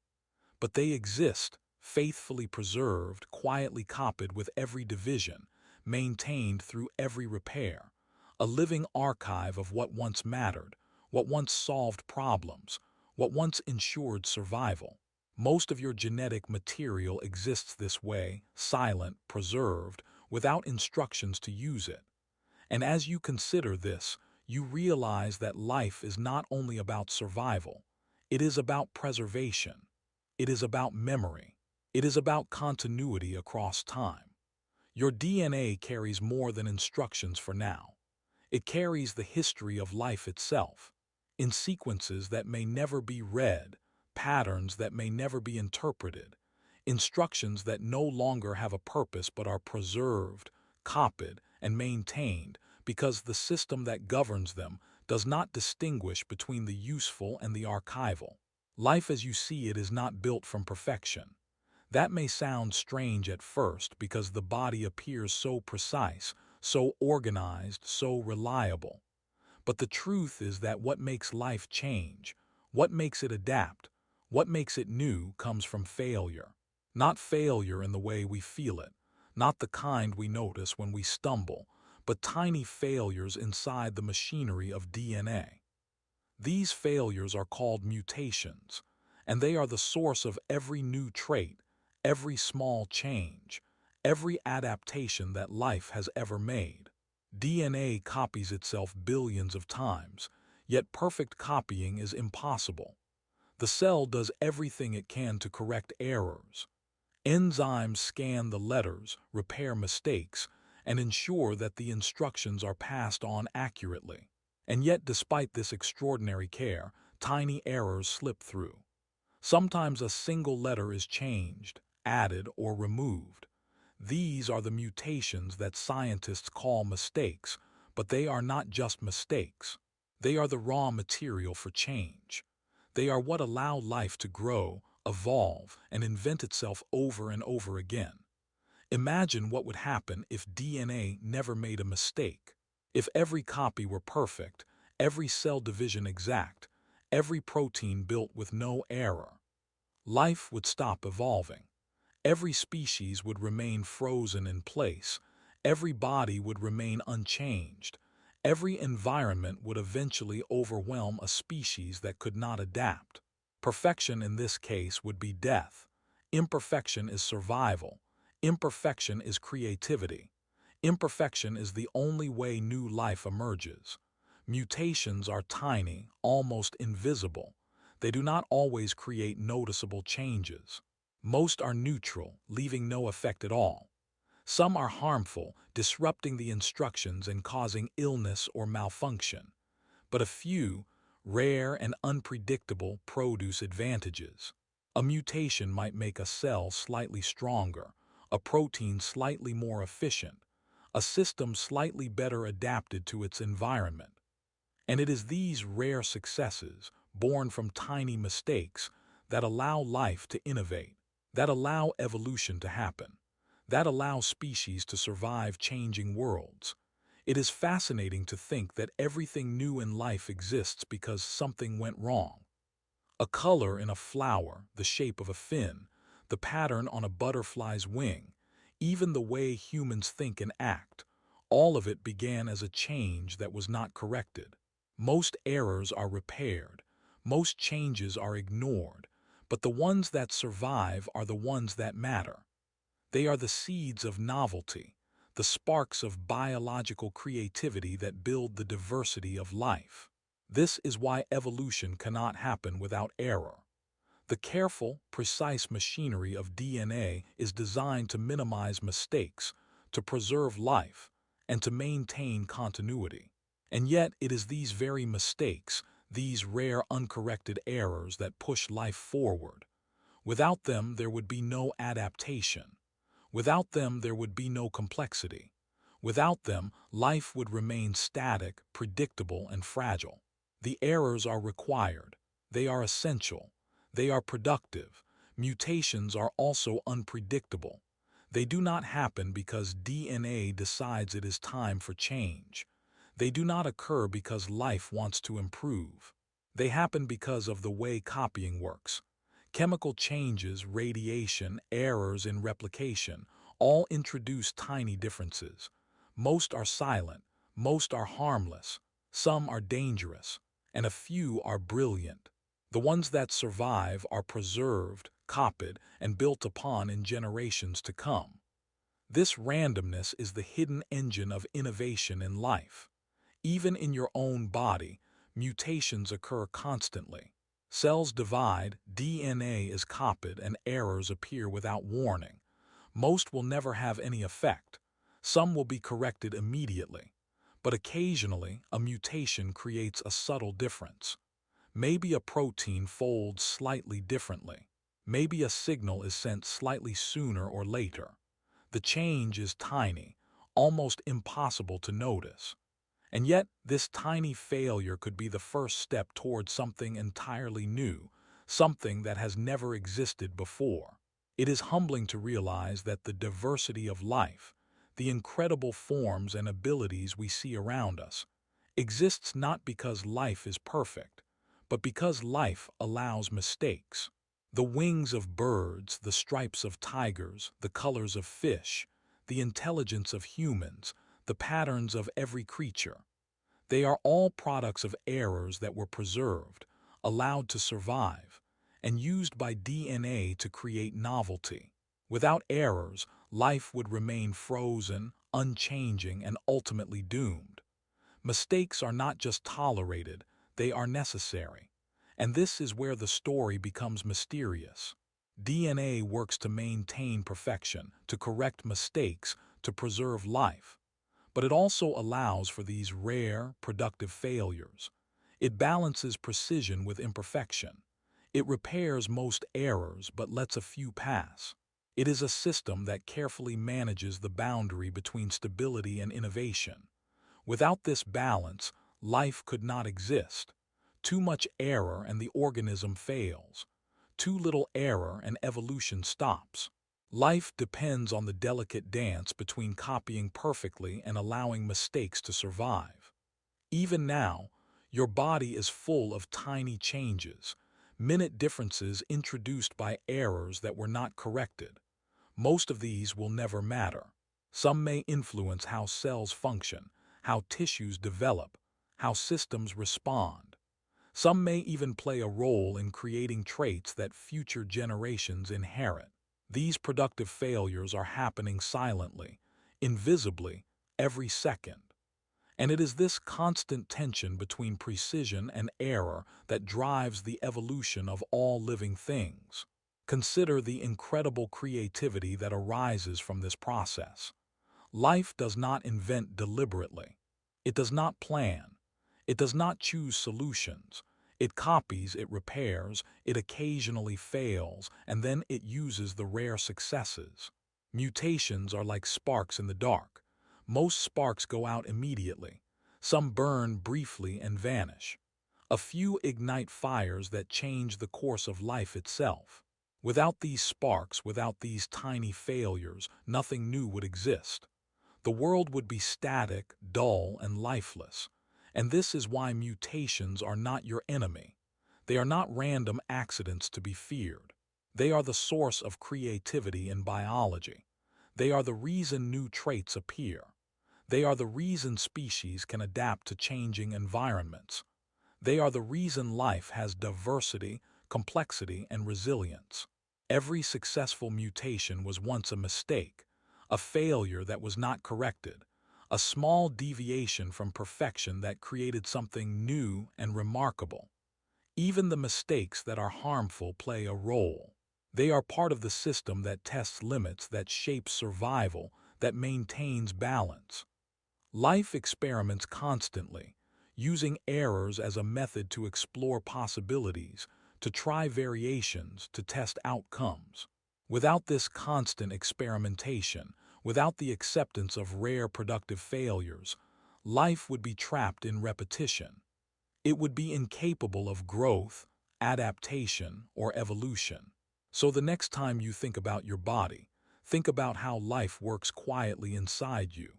But they exist, faithfully preserved, quietly copied with every division, maintained through every repair, a living archive of what once mattered, what once solved problems, what once ensured survival. Most of your genetic material exists this way, silent, preserved, without instructions to use it. And as you consider this, you realize that life is not only about survival, it is about preservation. It is about memory. It is about continuity across time. Your DNA carries more than instructions for now. It carries the history of life itself, in sequences that may never be read, patterns that may never be interpreted, instructions that no longer have a purpose but are preserved, copied, and maintained because the system that governs them does not distinguish between the useful and the archival. Life as you see it is not built from perfection. That may sound strange at first because the body appears so precise, so organized, so reliable. But the truth is that what makes life change, what makes it adapt, what makes it new comes from failure. Not failure in the way we feel it, not the kind we notice when we stumble, but tiny failures inside the machinery of DNA. These failures are called mutations, and they are the source of every new trait, every small change, every adaptation that life has ever made. DNA copies itself billions of times, yet perfect copying is impossible. The cell does everything it can to correct errors. Enzymes scan the letters, repair mistakes, and ensure that the instructions are passed on accurately. And yet, despite this extraordinary care, tiny errors slip through. Sometimes a single letter is changed, added, or removed. These are the mutations that scientists call mistakes, but they are not just mistakes. They are the raw material for change. They are what allow life to grow, evolve, and invent itself over and over again. Imagine what would happen if DNA never made a mistake. If every copy were perfect, every cell division exact, every protein built with no error. Life would stop evolving. Every species would remain frozen in place. Every body would remain unchanged. Every environment would eventually overwhelm a species that could not adapt. Perfection in this case would be death. Imperfection is survival. Imperfection is creativity. Imperfection is the only way new life emerges. Mutations are tiny, almost invisible. They do not always create noticeable changes. Most are neutral, leaving no effect at all. Some are harmful, disrupting the instructions and causing illness or malfunction. But a few, rare and unpredictable, produce advantages. A mutation might make a cell slightly stronger, a protein slightly more efficient, a system slightly better adapted to its environment. And it is these rare successes, born from tiny mistakes, that allow life to innovate, that allow evolution to happen, that allow species to survive changing worlds. It is fascinating to think that everything new in life exists because something went wrong. A color in a flower, the shape of a fin, the pattern on a butterfly's wing, even the way humans think and act, all of it began as a change that was not corrected. Most errors are repaired, most changes are ignored, but the ones that survive are the ones that matter. They are the seeds of novelty, the sparks of biological creativity that build the diversity of life. This is why evolution cannot happen without error. The careful, precise machinery of DNA is designed to minimize mistakes, to preserve life, and to maintain continuity. And yet it is these very mistakes, these rare uncorrected errors that push life forward. Without them, there would be no adaptation. Without them, there would be no complexity. Without them, life would remain static, predictable, and fragile. The errors are required. They are essential. They are productive. Mutations are also unpredictable. They do not happen because DNA decides it is time for change. They do not occur because life wants to improve. They happen because of the way copying works. Chemical changes, radiation, errors in replication, all introduce tiny differences. Most are silent, most are harmless, some are dangerous, and a few are brilliant. The ones that survive are preserved, copied, and built upon in generations to come. This randomness is the hidden engine of innovation in life. Even in your own body, mutations occur constantly. Cells divide, DNA is copied, and errors appear without warning. Most will never have any effect. Some will be corrected immediately. But occasionally, a mutation creates a subtle difference. Maybe a protein folds slightly differently. Maybe a signal is sent slightly sooner or later. The change is tiny, almost impossible to notice. And yet, this tiny failure could be the first step towards something entirely new, something that has never existed before. It is humbling to realize that the diversity of life, the incredible forms and abilities we see around us, exists not because life is perfect, but because life allows mistakes. The wings of birds, the stripes of tigers, the colors of fish, the intelligence of humans, the patterns of every creature. They are all products of errors that were preserved, allowed to survive, and used by DNA to create novelty. Without errors, life would remain frozen, unchanging, and ultimately doomed. Mistakes are not just tolerated, they are necessary. And this is where the story becomes mysterious. DNA works to maintain perfection, to correct mistakes, to preserve life. But it also allows for these rare, productive failures. It balances precision with imperfection. It repairs most errors but lets a few pass. It is a system that carefully manages the boundary between stability and innovation. Without this balance, life could not exist. Too much error and the organism fails. Too little error and evolution stops. Life depends on the delicate dance between copying perfectly and allowing mistakes to survive. Even now, your body is full of tiny changes, minute differences introduced by errors that were not corrected. Most of these will never matter. Some may influence how cells function, how tissues develop, how systems respond. Some may even play a role in creating traits that future generations inherit. These productive failures are happening silently, invisibly, every second. And it is this constant tension between precision and error that drives the evolution of all living things. Consider the incredible creativity that arises from this process. Life does not invent deliberately. It does not plan. It does not choose solutions. It copies, it repairs, it occasionally fails, and then it uses the rare successes. Mutations are like sparks in the dark. Most sparks go out immediately. Some burn briefly and vanish. A few ignite fires that change the course of life itself. Without these sparks, without these tiny failures, nothing new would exist. The world would be static, dull, and lifeless. And this is why mutations are not your enemy. They are not random accidents to be feared. They are the source of creativity in biology. They are the reason new traits appear. They are the reason species can adapt to changing environments. They are the reason life has diversity, complexity, and resilience. Every successful mutation was once a mistake, a failure that was not corrected, a small deviation from perfection that created something new and remarkable. Even the mistakes that are harmful play a role. They are part of the system that tests limits, that shapes survival, that maintains balance. Life experiments constantly, using errors as a method to explore possibilities, to try variations, to test outcomes. Without this constant experimentation, without the acceptance of rare productive failures, life would be trapped in repetition. It would be incapable of growth, adaptation, or evolution. So the next time you think about your body, think about how life works quietly inside you.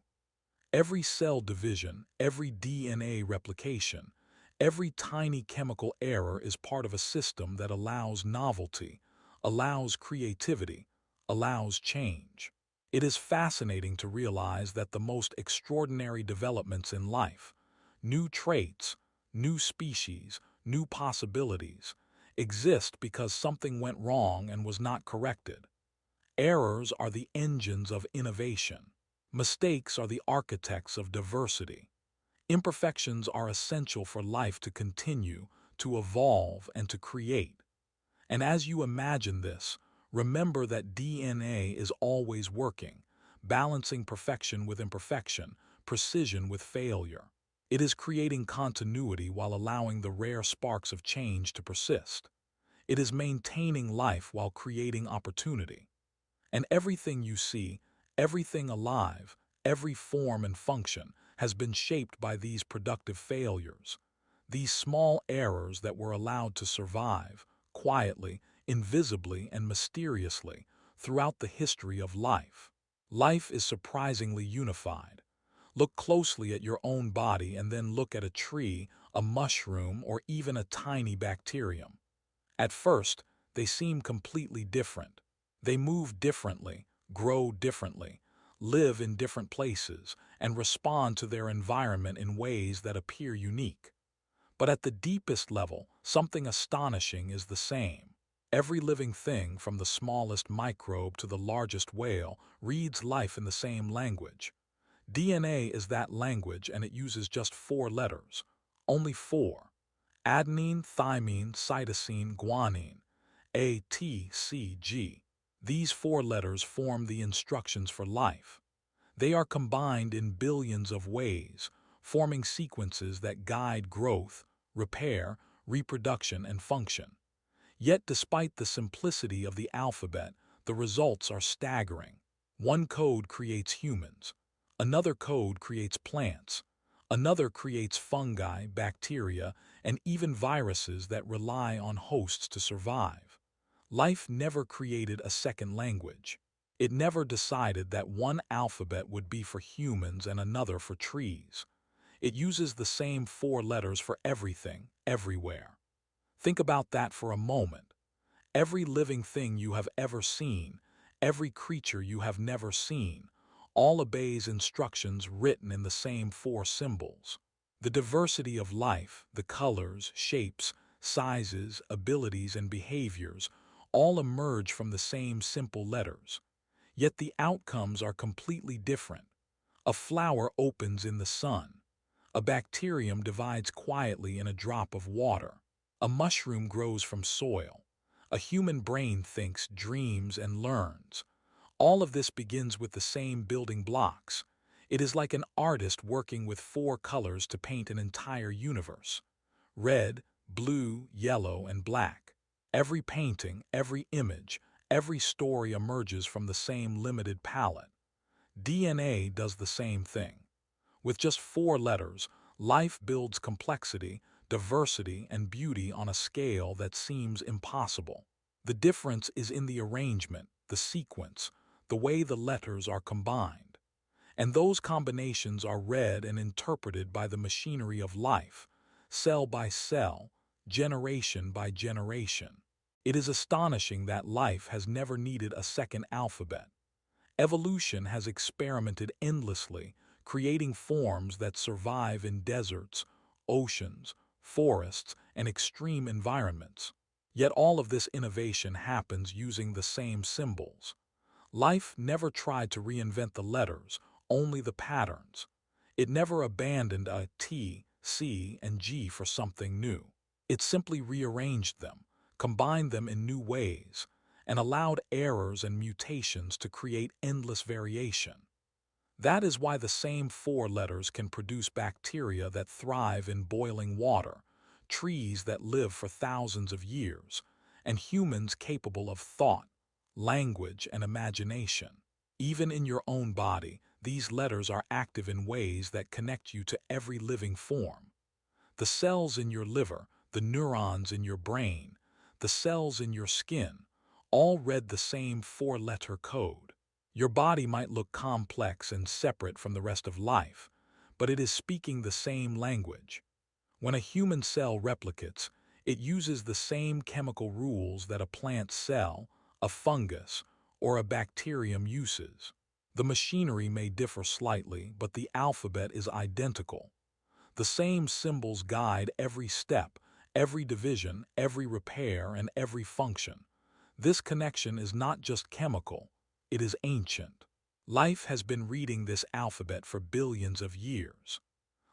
Every cell division, every DNA replication, every tiny chemical error is part of a system that allows novelty, allows creativity, allows change. It is fascinating to realize that the most extraordinary developments in life, new traits, new species, new possibilities, exist because something went wrong and was not corrected. Errors are the engines of innovation. Mistakes are the architects of diversity. Imperfections are essential for life to continue, to evolve, and to create. And as you imagine this, remember that DNA is always working, balancing perfection with imperfection, precision with failure. It is creating continuity while allowing the rare sparks of change to persist. It is maintaining life while creating opportunity. And everything you see, everything alive, every form and function, has been shaped by these productive failures. These small errors that were allowed to survive, quietly, invisibly, and mysteriously, throughout the history of life. Life is surprisingly unified. Look closely at your own body and then look at a tree, a mushroom, or even a tiny bacterium. At first, they seem completely different. They move differently, grow differently, live in different places, and respond to their environment in ways that appear unique. But at the deepest level, something astonishing is the same. Every living thing, from the smallest microbe to the largest whale, reads life in the same language. DNA is that language, and it uses just 4 letters. Only 4. Adenine, thymine, cytosine, guanine. A, T, C, G. These 4 letters form the instructions for life. They are combined in billions of ways, forming sequences that guide growth, repair, reproduction, and function. Yet despite the simplicity of the alphabet, the results are staggering. One code creates humans. Another code creates plants. Another creates fungi, bacteria, and even viruses that rely on hosts to survive. Life never created a second language. It never decided that one alphabet would be for humans and another for trees. It uses the same 4 letters for everything, everywhere. Think about that for a moment. Every living thing you have ever seen, every creature you have never seen, all obeys instructions written in the same 4 symbols. The diversity of life, the colors, shapes, sizes, abilities, and behaviors, all emerge from the same simple letters. Yet the outcomes are completely different. A flower opens in the sun. A bacterium divides quietly in a drop of water. A mushroom grows from soil. A human brain thinks, dreams, and learns. All of this begins with the same building blocks. It is like an artist working with 4 colors to paint an entire universe. Red, blue, yellow, and black. Every painting, every image, every story emerges from the same limited palette. DNA does the same thing. With just 4 letters, life builds complexity, diversity, and beauty on a scale that seems impossible. The difference is in the arrangement, the sequence, the way the letters are combined. And those combinations are read and interpreted by the machinery of life, cell by cell, generation by generation. It is astonishing that life has never needed a second alphabet. Evolution has experimented endlessly, creating forms that survive in deserts, oceans, forests, and extreme environments. Yet all of this innovation happens using the same symbols. Life never tried to reinvent the letters, only the patterns. It never abandoned a T, C, and G for something new. It simply rearranged them, combined them in new ways, and allowed errors and mutations to create endless variation. That is why the same 4 letters can produce bacteria that thrive in boiling water, trees that live for thousands of years, and humans capable of thought, language, and imagination. Even in your own body, these letters are active in ways that connect you to every living form. The cells in your liver, the neurons in your brain, the cells in your skin, all read the same 4-letter code. Your body might look complex and separate from the rest of life, but it is speaking the same language. When a human cell replicates, it uses the same chemical rules that a plant cell, a fungus, or a bacterium uses. The machinery may differ slightly, but the alphabet is identical. The same symbols guide every step, every division, every repair, and every function. This connection is not just chemical, it is ancient. Life has been reading this alphabet for billions of years.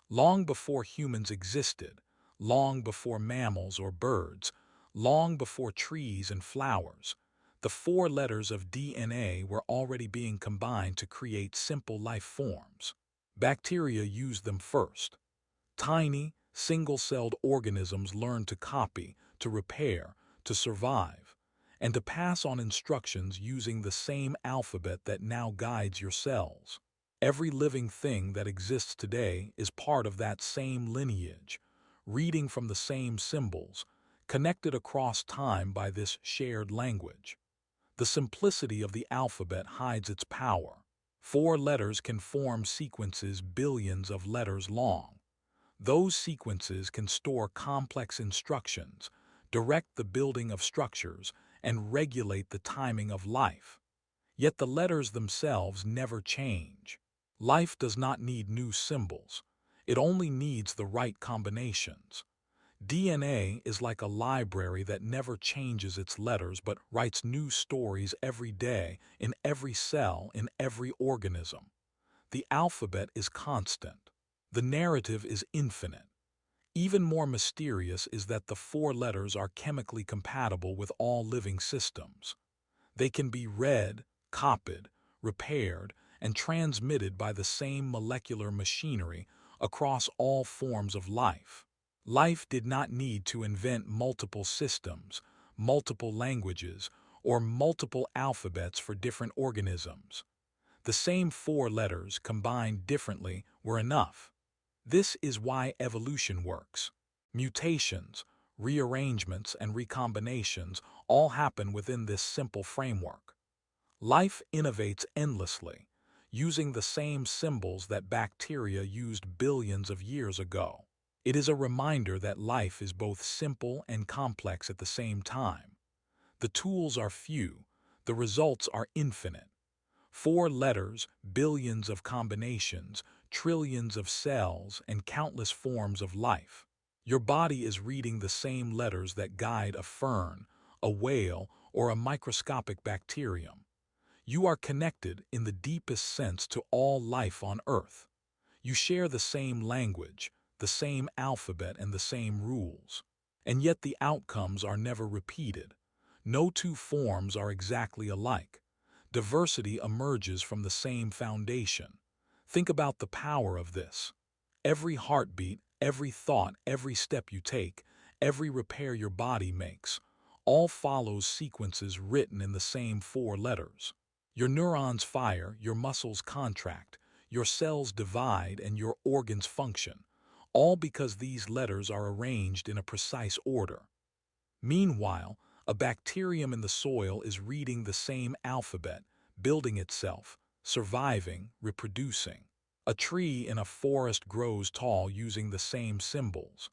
Long before humans existed, long before mammals or birds, long before trees and flowers, the 4 letters of DNA were already being combined to create simple life forms. Bacteria used them first. Tiny, single-celled organisms learn to copy, to repair, to survive, and to pass on instructions using the same alphabet that now guides your cells. Every living thing that exists today is part of that same lineage, reading from the same symbols, connected across time by this shared language. The simplicity of the alphabet hides its power. 4 letters can form sequences billions of letters long. Those sequences can store complex instructions, direct the building of structures, and regulate the timing of life. Yet the letters themselves never change. Life does not need new symbols. It only needs the right combinations. DNA is like a library that never changes its letters but writes new stories every day in every cell, in every organism. The alphabet is constant. The narrative is infinite. Even more mysterious is that the 4 letters are chemically compatible with all living systems. They can be read, copied, repaired, and transmitted by the same molecular machinery across all forms of life. Life did not need to invent multiple systems, multiple languages, or multiple alphabets for different organisms. The same 4 letters, combined differently, were enough. This is why evolution works. Mutations, rearrangements, and recombinations all happen within this simple framework. Life innovates endlessly, using the same symbols that bacteria used billions of years ago. It is a reminder that life is both simple and complex at the same time. The tools are few, the results are infinite. 4 letters, billions of combinations, trillions of cells, and countless forms of life. Your body is reading the same letters that guide a fern, a whale, or a microscopic bacterium. You are connected in the deepest sense to all life on Earth. You share the same language, the same alphabet, and the same rules. And yet the outcomes are never repeated. No 2 forms are exactly alike. Diversity emerges from the same foundation. Think about the power of this. Every heartbeat, every thought, every step you take, every repair your body makes, all follows sequences written in the same 4 letters. Your neurons fire, your muscles contract, your cells divide, and your organs function, all because these letters are arranged in a precise order. Meanwhile, a bacterium in the soil is reading the same alphabet, building itself, surviving, reproducing. A tree in a forest grows tall using the same symbols.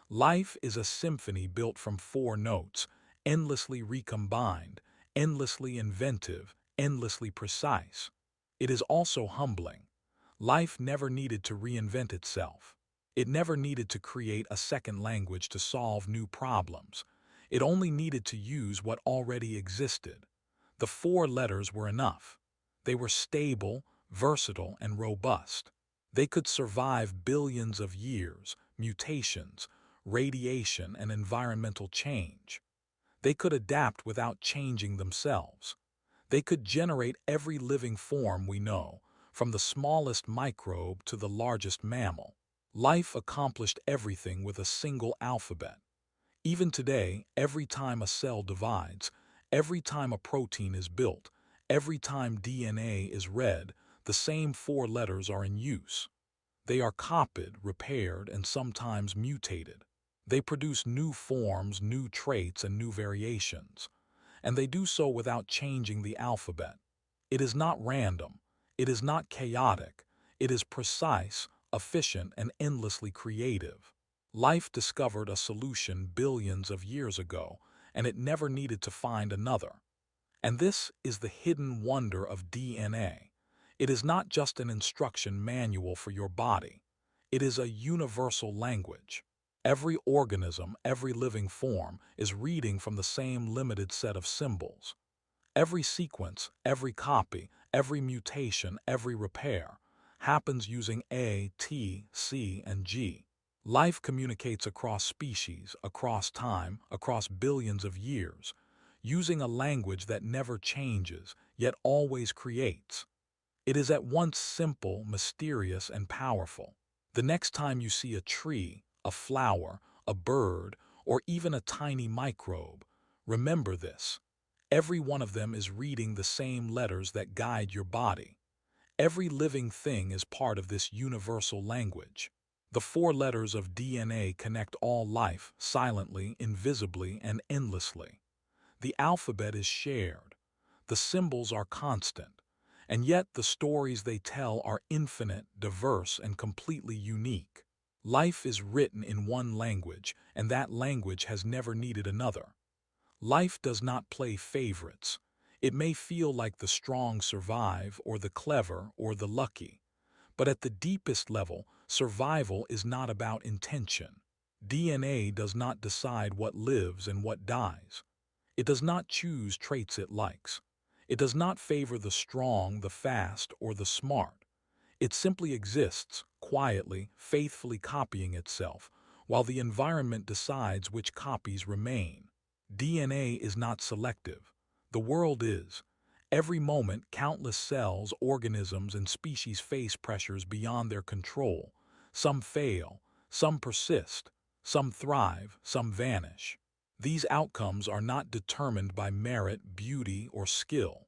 Life is a symphony built from 4 notes, endlessly recombined, endlessly inventive, endlessly precise. It is also humbling. Life never needed to reinvent itself. It never needed to create a second language to solve new problems. It only needed to use what already existed. The 4 letters were enough. They were stable, versatile, and robust. They could survive billions of years, mutations, radiation, and environmental change. They could adapt without changing themselves. They could generate every living form we know, from the smallest microbe to the largest mammal. Life accomplished everything with a single alphabet. Even today, every time a cell divides, every time a protein is built, every time DNA is read, the same 4 letters are in use. They are copied, repaired, and sometimes mutated. They produce new forms, new traits, and new variations. And they do so without changing the alphabet. It is not random. It is not chaotic. It is precise, efficient, and endlessly creative. Life discovered a solution billions of years ago, and it never needed to find another. And this is the hidden wonder of DNA. It is not just an instruction manual for your body. It is a universal language. Every organism, every living form, is reading from the same limited set of symbols. Every sequence, every copy, every mutation, every repair happens using A, T, C, and G. Life communicates across species, across time, across billions of years, using a language that never changes, yet always creates. It is at once simple, mysterious, and powerful. The next time you see a tree, a flower, a bird, or even a tiny microbe, remember this. Every one of them is reading the same letters that guide your body. Every living thing is part of this universal language. The four letters of DNA connect all life, silently, invisibly, and endlessly. The alphabet is shared. The symbols are constant. And yet the stories they tell are infinite, diverse, and completely unique. Life is written in one language, and that language has never needed another. Life does not play favorites. It may feel like the strong survive, or the clever, or the lucky. But at the deepest level, survival is not about intention. DNA does not decide what lives and what dies. It does not choose traits it likes. It does not favor the strong, the fast, or the smart. It simply exists, quietly, faithfully copying itself, while the environment decides which copies remain. DNA is not selective. The world is. Every moment, countless cells, organisms, and species face pressures beyond their control. Some fail, some persist, some thrive, some vanish. These outcomes are not determined by merit, beauty, or skill.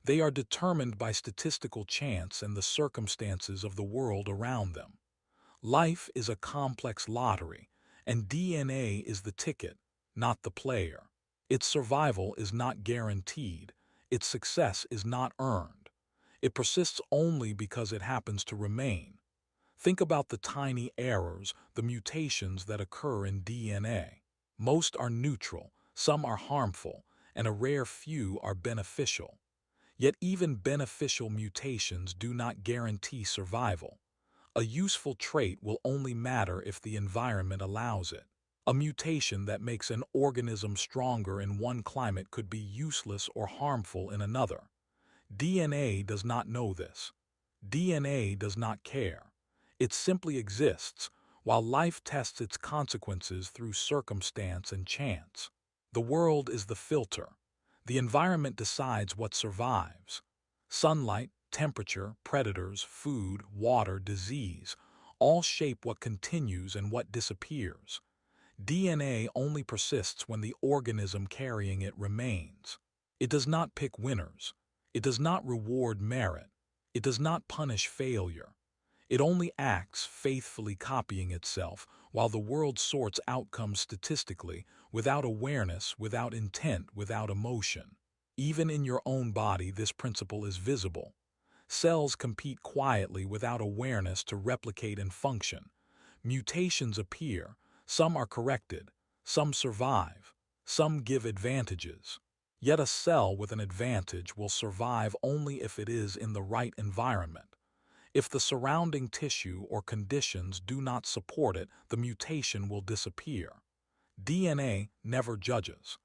They are determined by statistical chance and the circumstances of the world around them. Life is a complex lottery, and DNA is the ticket, not the player. Its survival is not guaranteed. Its success is not earned. It persists only because it happens to remain. Think about the tiny errors, the mutations that occur in DNA. Most are neutral, some are harmful, and a rare few are beneficial. Yet even beneficial mutations do not guarantee survival. A useful trait will only matter if the environment allows it. A mutation that makes an organism stronger in one climate could be useless or harmful in another. DNA does not know this. DNA does not care. It simply exists, while life tests its consequences through circumstance and chance. The world is the filter. The environment decides what survives. Sunlight, temperature, predators, food, water, disease, all shape what continues and what disappears. DNA only persists when the organism carrying it remains. It does not pick winners. It does not reward merit. It does not punish failure. It only acts, faithfully copying itself, while the world sorts outcomes statistically, without awareness, without intent, without emotion. Even in your own body, this principle is visible. Cells compete quietly without awareness to replicate and function. Mutations appear, some are corrected, some survive, some give advantages. Yet a cell with an advantage will survive only if it is in the right environment. If the surrounding tissue or conditions do not support it, the mutation will disappear. DNA never judges.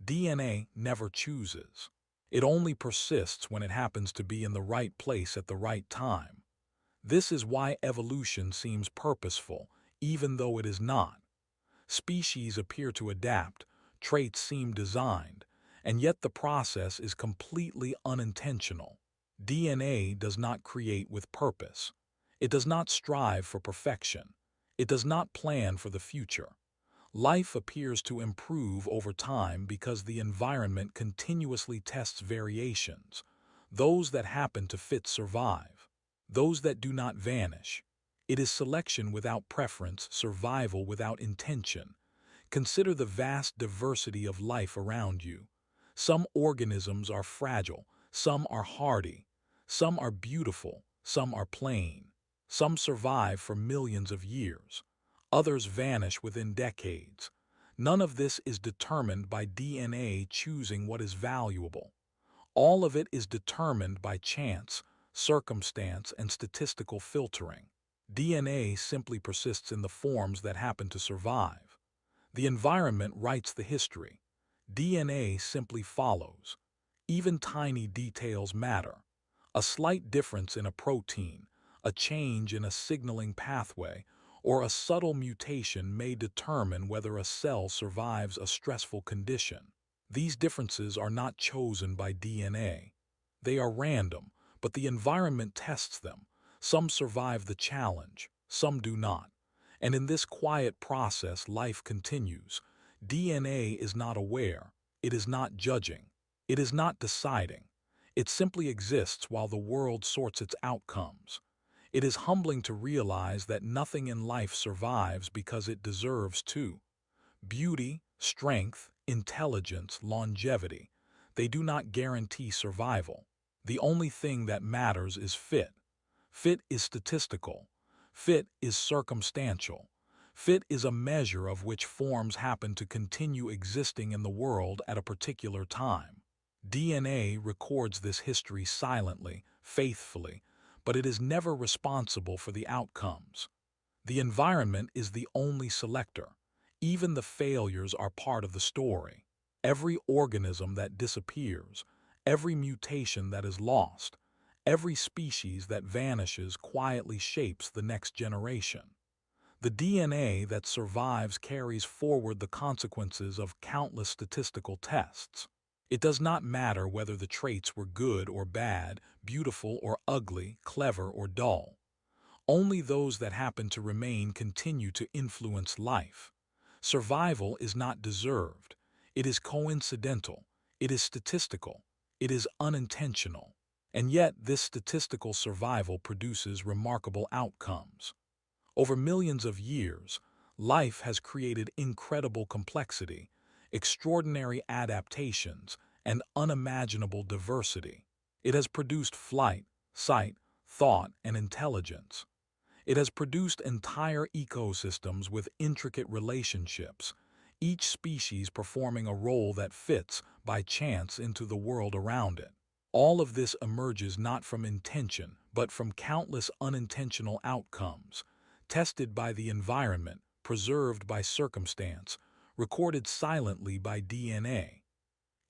DNA never chooses. It only persists when it happens to be in the right place at the right time. This is why evolution seems purposeful, even though it is not. Species appear to adapt, traits seem designed, and yet the process is completely unintentional. DNA does not create with purpose. It does not strive for perfection. It does not plan for the future. Life appears to improve over time because the environment continuously tests variations. Those that happen to fit survive. Those that do not vanish. It is selection without preference, survival without intention. Consider the vast diversity of life around you. Some organisms are fragile, some are hardy, some are beautiful, some are plain. Some survive for millions of years. Others vanish within decades. None of this is determined by DNA choosing what is valuable. All of it is determined by chance, circumstance, and statistical filtering. DNA simply persists in the forms that happen to survive. The environment writes the history. DNA simply follows. Even tiny details matter. A slight difference in a protein, a change in a signaling pathway, or a subtle mutation may determine whether a cell survives a stressful condition. These differences are not chosen by DNA. They are random, but the environment tests them. Some survive the challenge, some do not. And in this quiet process, life continues. DNA is not aware. It is not judging. It is not deciding. It simply exists while the world sorts its outcomes. It is humbling to realize that nothing in life survives because it deserves to. Beauty, strength, intelligence, longevity, they do not guarantee survival. The only thing that matters is fit. Fit is statistical. Fit is circumstantial. Fit is a measure of which forms happen to continue existing in the world at a particular time. DNA records this history silently, faithfully, but it is never responsible for the outcomes. The environment is the only selector. Even the failures are part of the story. Every organism that disappears, every mutation that is lost, every species that vanishes quietly shapes the next generation. The DNA that survives carries forward the consequences of countless statistical tests. It does not matter whether the traits were good or bad, beautiful or ugly, clever or dull. Only those that happen to remain continue to influence life. Survival is not deserved. It is coincidental. It is statistical. It is unintentional. And yet, this statistical survival produces remarkable outcomes. Over millions of years, life has created incredible complexity, extraordinary adaptations, and unimaginable diversity. It has produced flight, sight, thought, and intelligence. It has produced entire ecosystems with intricate relationships, each species performing a role that fits by chance into the world around it. All of this emerges not from intention, but from countless unintentional outcomes, tested by the environment, preserved by circumstance, recorded silently by DNA.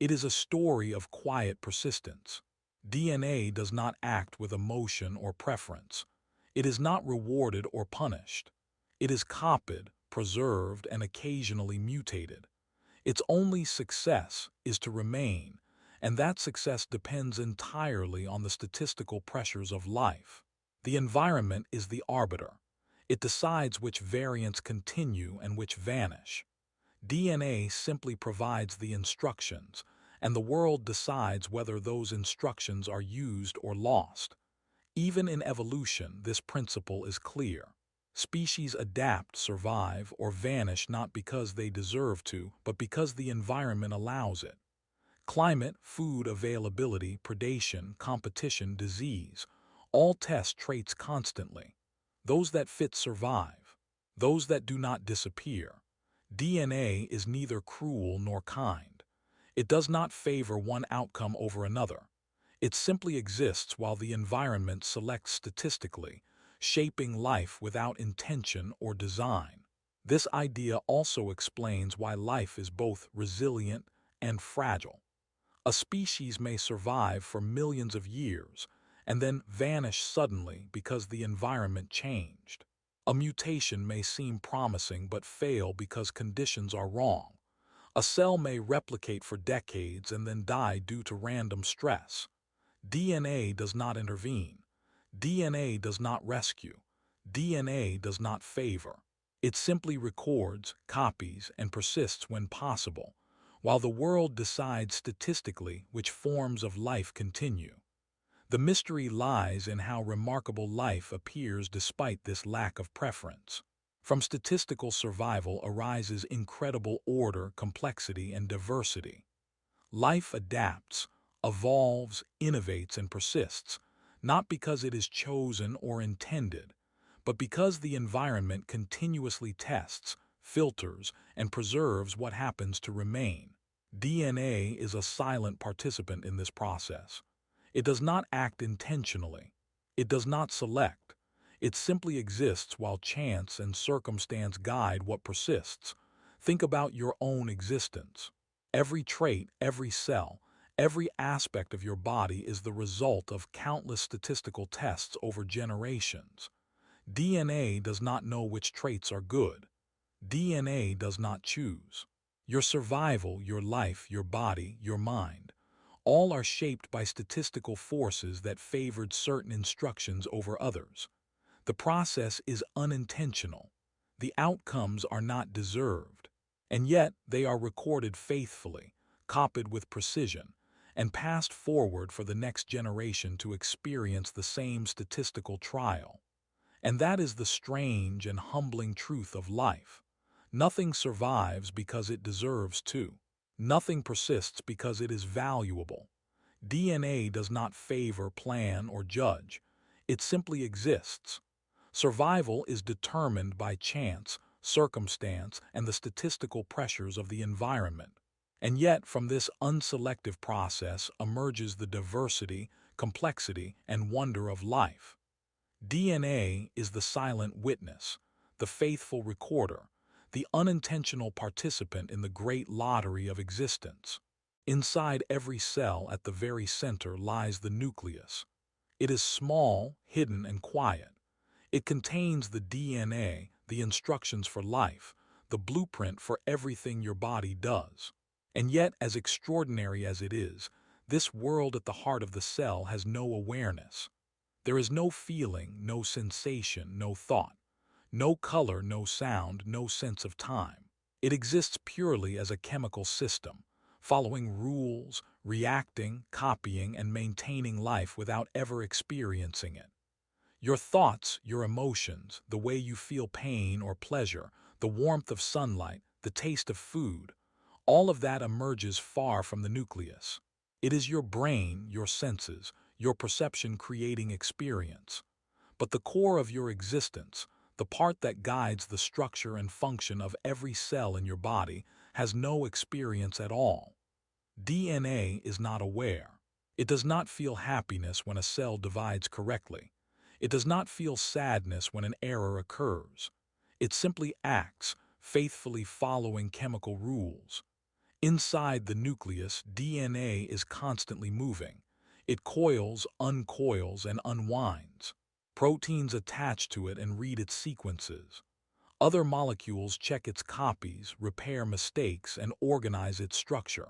It is a story of quiet persistence. DNA does not act with emotion or preference. It is not rewarded or punished. It is copied, preserved, and occasionally mutated. Its only success is to remain, and that success depends entirely on the statistical pressures of life. The environment is the arbiter. It decides which variants continue and which vanish. DNA simply provides the instructions, and the world decides whether those instructions are used or lost. Even in evolution, this principle is clear. Species adapt, survive, or vanish not because they deserve to, but because the environment allows it. Climate, food availability, predation, competition, disease, all test traits constantly. Those that fit survive. Those that do not disappear. DNA is neither cruel nor kind. It does not favor one outcome over another. It simply exists while the environment selects statistically, shaping life without intention or design. This idea also explains why life is both resilient and fragile. A species may survive for millions of years and then vanish suddenly because the environment changed. A mutation may seem promising but fail because conditions are wrong. A cell may replicate for decades and then die due to random stress. DNA does not intervene. DNA does not rescue. DNA does not favor. It simply records, copies, and persists when possible, while the world decides statistically which forms of life continue. The mystery lies in how remarkable life appears despite this lack of preference. From statistical survival arises incredible order, complexity, and diversity. Life adapts, evolves, innovates, and persists, not because it is chosen or intended, but because the environment continuously tests, filters, and preserves what happens to remain. DNA is a silent participant in this process. It does not act intentionally. It does not select. It simply exists while chance and circumstance guide what persists. Think about your own existence. Every trait, every cell, every aspect of your body is the result of countless statistical tests over generations. DNA does not know which traits are good. DNA does not choose. Your survival, your life, your body, your mind, all are shaped by statistical forces that favored certain instructions over others. The process is unintentional. The outcomes are not deserved. And yet they are recorded faithfully, copied with precision, and passed forward for the next generation to experience the same statistical trial. And that is the strange and humbling truth of life. Nothing survives because it deserves to. Nothing persists because it is valuable. DNA does not favor, plan, or judge. It simply exists. Survival is determined by chance, circumstance, and the statistical pressures of the environment. And yet, from this unselective process emerges the diversity, complexity, and wonder of life. DNA is the silent witness, the faithful recorder, the unintentional participant in the great lottery of existence. Inside every cell at the very center lies the nucleus. It is small, hidden, and quiet. It contains the DNA, the instructions for life, the blueprint for everything your body does. And yet, as extraordinary as it is, this world at the heart of the cell has no awareness. There is no feeling, no sensation, no thought, no color, no sound, no sense of time. It exists purely as a chemical system, following rules, reacting, copying, and maintaining life without ever experiencing it. Your thoughts, your emotions, the way you feel pain or pleasure, the warmth of sunlight, the taste of food, all of that emerges far from the nucleus. It is your brain, your senses, your perception creating experience. But the core of your existence, the part that guides the structure and function of every cell in your body, has no experience at all. DNA is not aware. It does not feel happiness when a cell divides correctly. It does not feel sadness when an error occurs. It simply acts, faithfully following chemical rules. Inside the nucleus, DNA is constantly moving. It coils, uncoils, and unwinds. Proteins attach to it and read its sequences. Other molecules check its copies, repair mistakes, and organize its structure.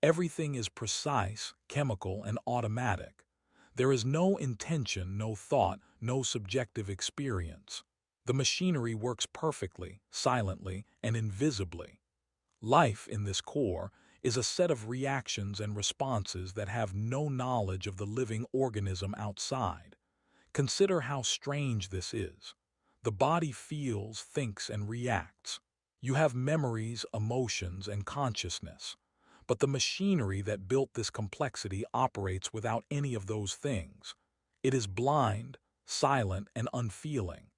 Everything is precise, chemical, and automatic. There is no intention, no thought, no subjective experience. The machinery works perfectly, silently, and invisibly. Life, in this core, is a set of reactions and responses that have no knowledge of the living organism outside. Consider how strange this is. The body feels, thinks, and reacts. You have memories, emotions, and consciousness. But the machinery that built this complexity operates without any of those things. It is blind, silent, and unfeeling.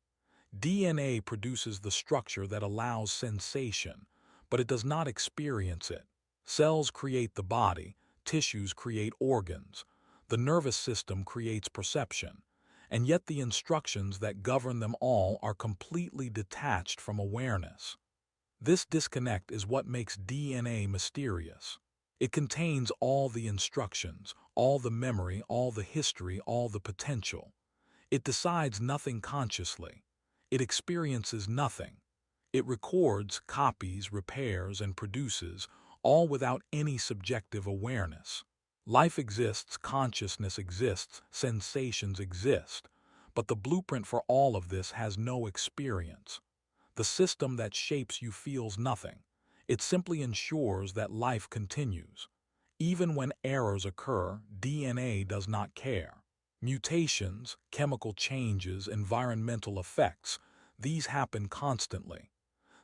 DNA produces the structure that allows sensation, but it does not experience it. Cells create the body, tissues create organs, the nervous system creates perception, and yet the instructions that govern them all are completely detached from awareness. This disconnect is what makes DNA mysterious. It contains all the instructions, all the memory, all the history, all the potential. It decides nothing consciously. It experiences nothing. It records, copies, repairs, and produces, all without any subjective awareness. Life exists, consciousness exists, sensations exist, but the blueprint for all of this has no experience. The system that shapes you feels nothing. It simply ensures that life continues. Even when errors occur, DNA does not care. Mutations, chemical changes, environmental effects, these happen constantly.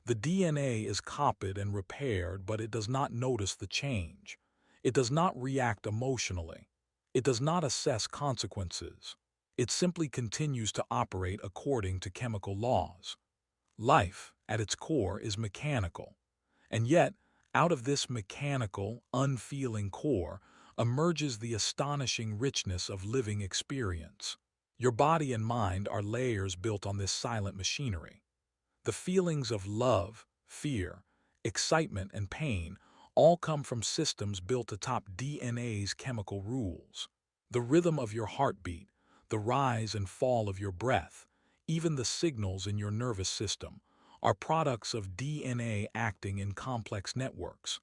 The DNA is copied and repaired, but it does not notice the change. It does not react emotionally. It does not assess consequences. It simply continues to operate according to chemical laws. Life, at its core, is mechanical. And yet, out of this mechanical, unfeeling core emerges the astonishing richness of living experience. Your body and mind are layers built on this silent machinery. The feelings of love, fear, excitement, and pain all come from systems built atop DNA's chemical rules. The rhythm of your heartbeat, the rise and fall of your breath, even the signals in your nervous system, are products of DNA acting in complex networks.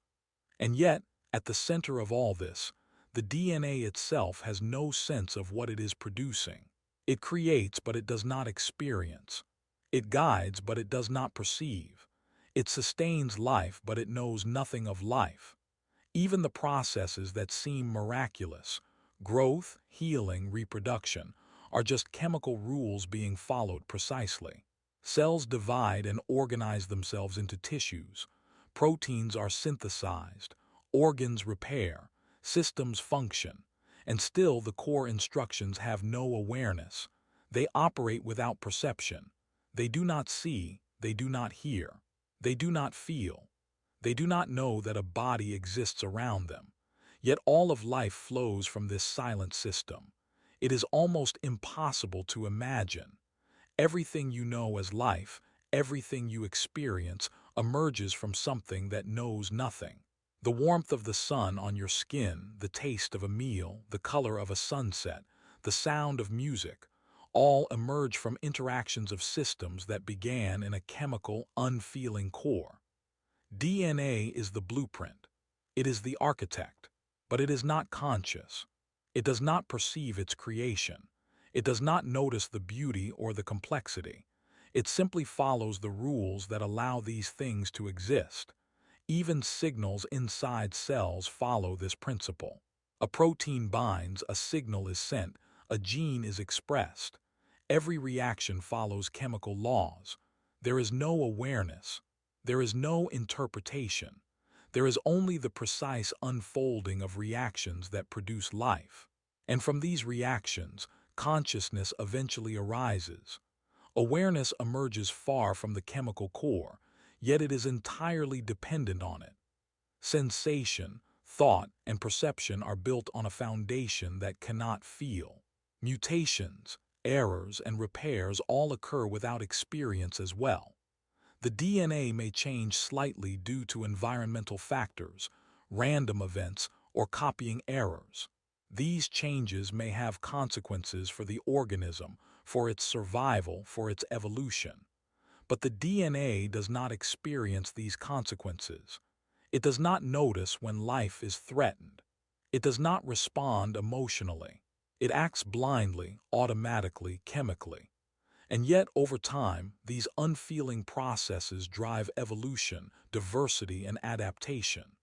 And yet, at the center of all this, the DNA itself has no sense of what it is producing. It creates, but it does not experience. It guides, but it does not perceive. It sustains life, but it knows nothing of life. Even the processes that seem miraculous, growth, healing, reproduction, are just chemical rules being followed precisely. Cells divide and organize themselves into tissues. Proteins are synthesized, organs repair, systems function, and still the core instructions have no awareness. They operate without perception. They do not see, they do not hear, they do not feel. They do not know that a body exists around them. Yet all of life flows from this silent system. It is almost impossible to imagine. Everything you know as life, everything you experience, emerges from something that knows nothing. The warmth of the sun on your skin, the taste of a meal, the color of a sunset, the sound of music, all emerge from interactions of systems that began in a chemical, unfeeling core. DNA is the blueprint. It is the architect, but it is not conscious. It does not perceive its creation. It does not notice the beauty or the complexity. It simply follows the rules that allow these things to exist. Even signals inside cells follow this principle. A protein binds, a signal is sent, a gene is expressed. Every reaction follows chemical laws. There is no awareness. There is no interpretation. There is only the precise unfolding of reactions that produce life. And from these reactions, consciousness eventually arises. Awareness emerges far from the chemical core, yet it is entirely dependent on it. Sensation, thought, and perception are built on a foundation that cannot feel. Mutations, errors, and repairs all occur without experience as well. The DNA may change slightly due to environmental factors, random events, or copying errors. These changes may have consequences for the organism, for its survival, for its evolution. But the DNA does not experience these consequences. It does not notice when life is threatened. It does not respond emotionally. It acts blindly, automatically, chemically. And yet, over time, these unfeeling processes drive evolution, diversity, and adaptation.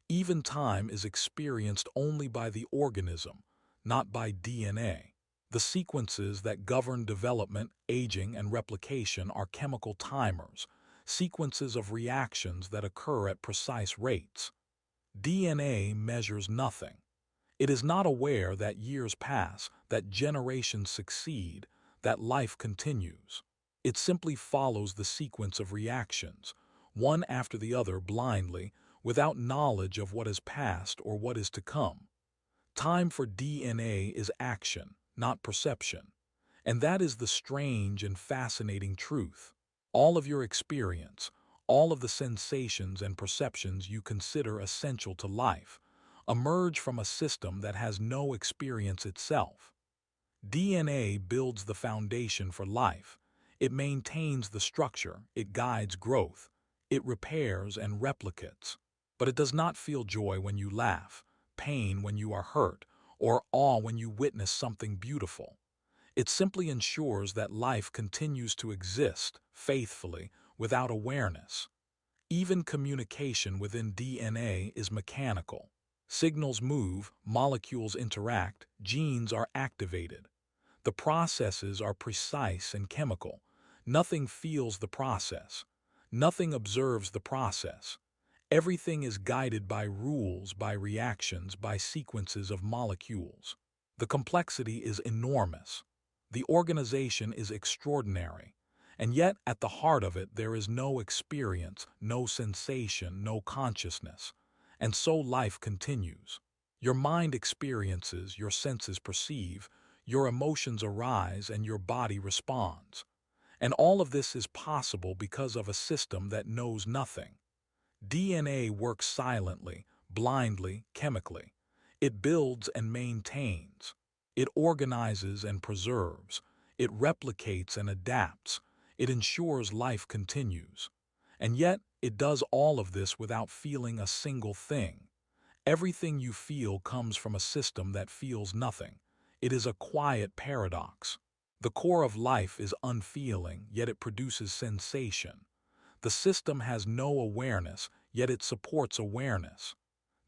Even time is experienced only by the organism, not by DNA. The sequences that govern development, aging, and replication are chemical timers, sequences of reactions that occur at precise rates. DNA measures nothing. It is not aware that years pass, that generations succeed, that life continues. It simply follows the sequence of reactions, one after the other blindly, without knowledge of what is past or what is to come. Time for DNA is action, not perception. And that is the strange and fascinating truth. All of your experience, all of the sensations and perceptions you consider essential to life, emerge from a system that has no experience itself. DNA builds the foundation for life. It maintains the structure, it guides growth, it repairs and replicates. But it does not feel joy when you laugh, pain when you are hurt, or awe when you witness something beautiful. It simply ensures that life continues to exist faithfully without awareness. Even communication within DNA is mechanical. Signals move, molecules interact, genes are activated. The processes are precise and chemical. Nothing feels the process. Nothing observes the process. Everything is guided by rules, by reactions, by sequences of molecules. The complexity is enormous. The organization is extraordinary. And yet, at the heart of it, there is no experience, no sensation, no consciousness. And so life continues. Your mind experiences, your senses perceive, your emotions arise, and your body responds. And all of this is possible because of a system that knows nothing. DNA works silently, blindly, chemically. It builds and maintains. It organizes and preserves. It replicates and adapts. It ensures life continues. And yet, it does all of this without feeling a single thing. Everything you feel comes from a system that feels nothing. It is a quiet paradox. The core of life is unfeeling, yet it produces sensation. The system has no awareness, yet it supports awareness.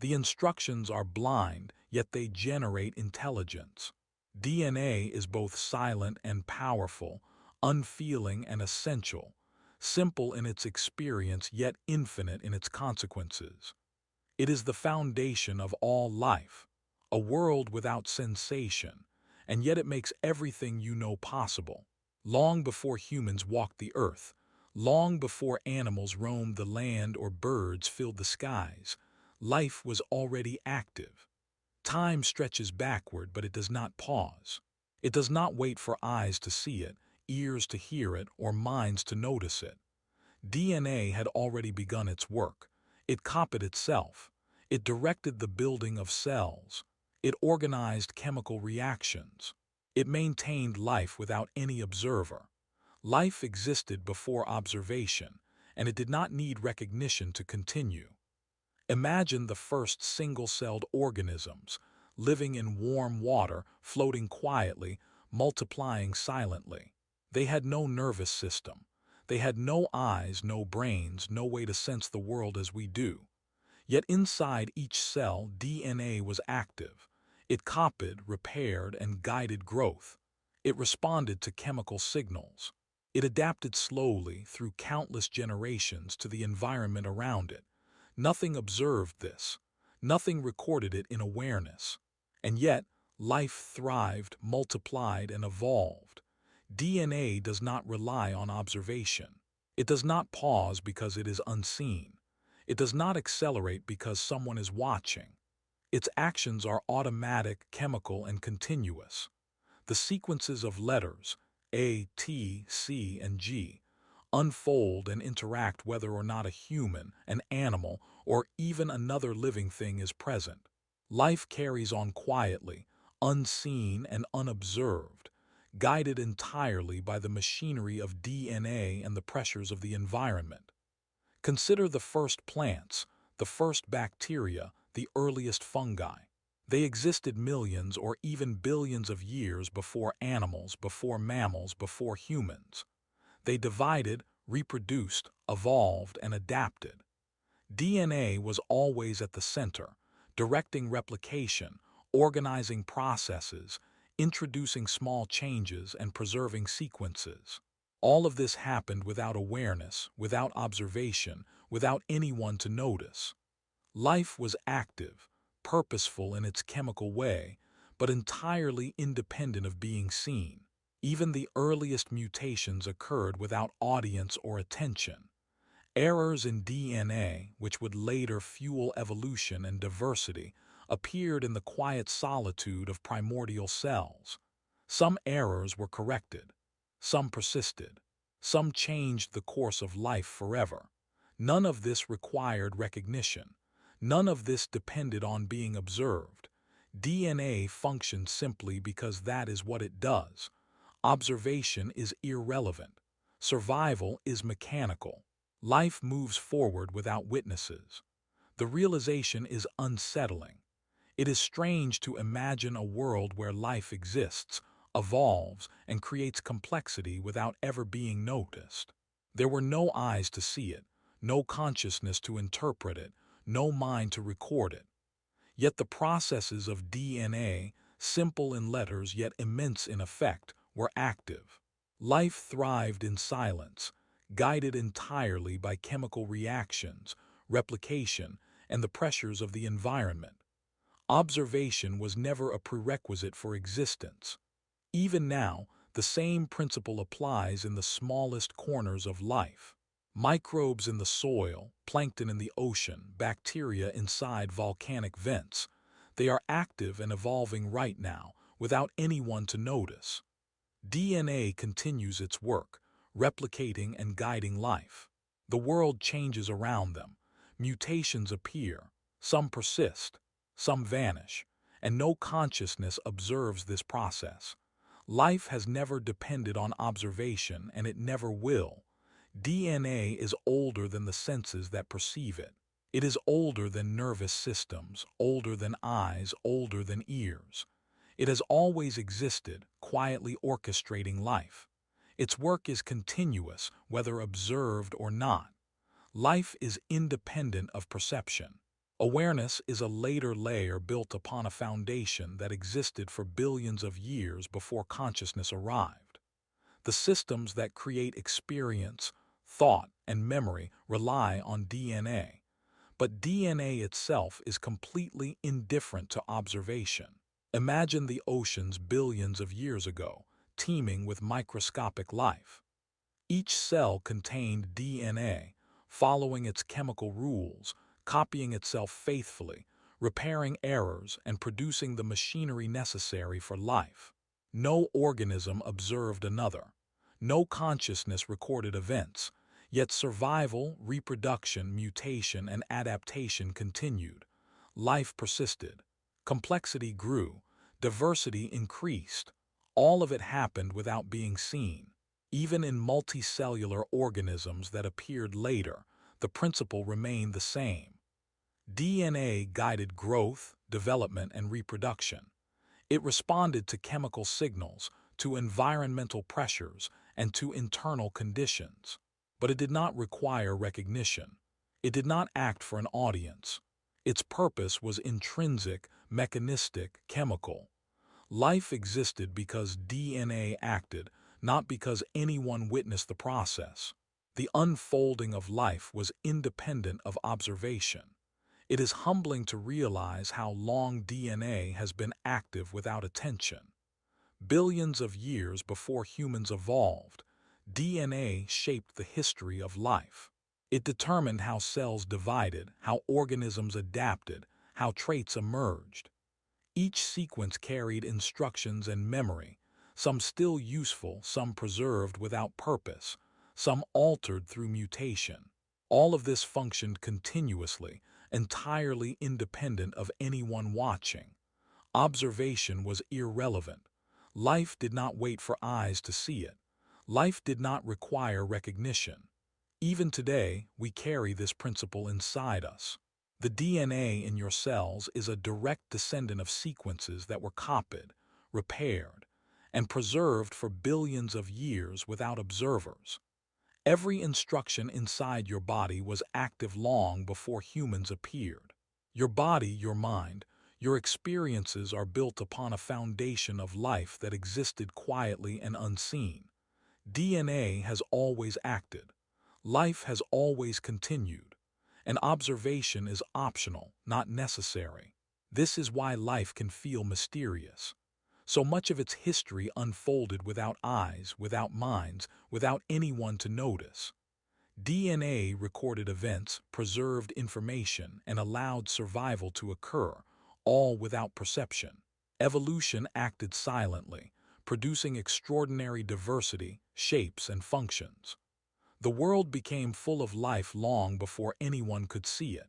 The instructions are blind, yet they generate intelligence. DNA is both silent and powerful, unfeeling and essential, simple in its experience yet infinite in its consequences. It is the foundation of all life, a world without sensation, and yet it makes everything you know possible. Long before humans walked the earth, long before animals roamed the land or birds filled the skies, life was already active. Time stretches backward, but it does not pause. It does not wait for eyes to see it, ears to hear it, or minds to notice it. DNA had already begun its work. It copied itself. It directed the building of cells. It organized chemical reactions. It maintained life without any observer. Life existed before observation, and it did not need recognition to continue. Imagine the first single-celled organisms, living in warm water, floating quietly, multiplying silently. They had no nervous system. They had no eyes, no brains, no way to sense the world as we do. Yet inside each cell, DNA was active. It copied, repaired, and guided growth. It responded to chemical signals. It adapted slowly, through countless generations, to the environment around it. Nothing observed this. Nothing recorded it in awareness. And yet, life thrived, multiplied, and evolved. DNA does not rely on observation. It does not pause because it is unseen. It does not accelerate because someone is watching. Its actions are automatic, chemical, and continuous. The sequences of letters, A, T, C, and G, unfold and interact whether or not a human, an animal, or even another living thing is present. Life carries on quietly, unseen and unobserved, guided entirely by the machinery of DNA and the pressures of the environment. Consider the first plants, the first bacteria, the earliest fungi. They existed millions or even billions of years before animals, before mammals, before humans. They divided, reproduced, evolved, and adapted. DNA was always at the center, directing replication, organizing processes, introducing small changes, and preserving sequences. All of this happened without awareness, without observation, without anyone to notice. Life was active, purposeful in its chemical way, but entirely independent of being seen. Even the earliest mutations occurred without audience or attention. Errors in DNA, which would later fuel evolution and diversity, appeared in the quiet solitude of primordial cells. Some errors were corrected. Some persisted. Some changed the course of life forever. None of this required recognition. None of this depended on being observed. DNA functioned simply because that is what it does. Observation is irrelevant. Survival is mechanical. Life moves forward without witnesses. The realization is unsettling. It is strange to imagine a world where life exists, evolves, and creates complexity without ever being noticed. There were no eyes to see it, no consciousness to interpret it, no mind to record it. Yet the processes of DNA, simple in letters yet immense in effect, were active. Life thrived in silence, guided entirely by chemical reactions, replication, and the pressures of the environment. Observation was never a prerequisite for existence. Even now, the same principle applies in the smallest corners of life. Microbes in the soil, plankton in the ocean, bacteria inside volcanic vents. They are active and evolving right now, without anyone to notice. DNA continues its work, replicating and guiding life. The world changes around them. Mutations appear. Some persist. Some vanish. And no consciousness observes this process. Life has never depended on observation, and it never will. DNA is older than the senses that perceive it. It is older than nervous systems, older than eyes, older than ears. It has always existed, quietly orchestrating life. Its work is continuous, whether observed or not. Life is independent of perception. Awareness is a later layer built upon a foundation that existed for billions of years before consciousness arrived. The systems that create experience, thought, and memory rely on DNA, but DNA itself is completely indifferent to observation. Imagine the oceans billions of years ago, teeming with microscopic life. Each cell contained DNA, following its chemical rules, copying itself faithfully, repairing errors, and producing the machinery necessary for life. No organism observed another. No consciousness recorded events, yet survival, reproduction, mutation, and adaptation continued. Life persisted. Complexity grew. Diversity increased. All of it happened without being seen. Even in multicellular organisms that appeared later, the principle remained the same. DNA guided growth, development, and reproduction. It responded to chemical signals, to environmental pressures, and to internal conditions. But it did not require recognition. It did not act for an audience. Its purpose was intrinsic, mechanistic, chemical. Life existed because DNA acted, not because anyone witnessed the process. The unfolding of life was independent of observation. It is humbling to realize how long DNA has been active without attention. Billions of years before humans evolved, DNA shaped the history of life. It determined how cells divided, how organisms adapted, how traits emerged. Each sequence carried instructions and memory, some still useful, some preserved without purpose, some altered through mutation. All of this functioned continuously, entirely independent of anyone watching. Observation was irrelevant. Life did not wait for eyes to see it. Life did not require recognition. Even today, we carry this principle inside us. The DNA in your cells is a direct descendant of sequences that were copied, repaired, and preserved for billions of years without observers. Every instruction inside your body was active long before humans appeared. Your body, your mind, your experiences are built upon a foundation of life that existed quietly and unseen. DNA has always acted. Life has always continued. And observation is optional, not necessary. This is why life can feel mysterious. So much of its history unfolded without eyes, without minds, without anyone to notice. DNA recorded events, preserved information, and allowed survival to occur, all without perception. Evolution acted silently, producing extraordinary diversity, shapes, and functions. The world became full of life long before anyone could see it,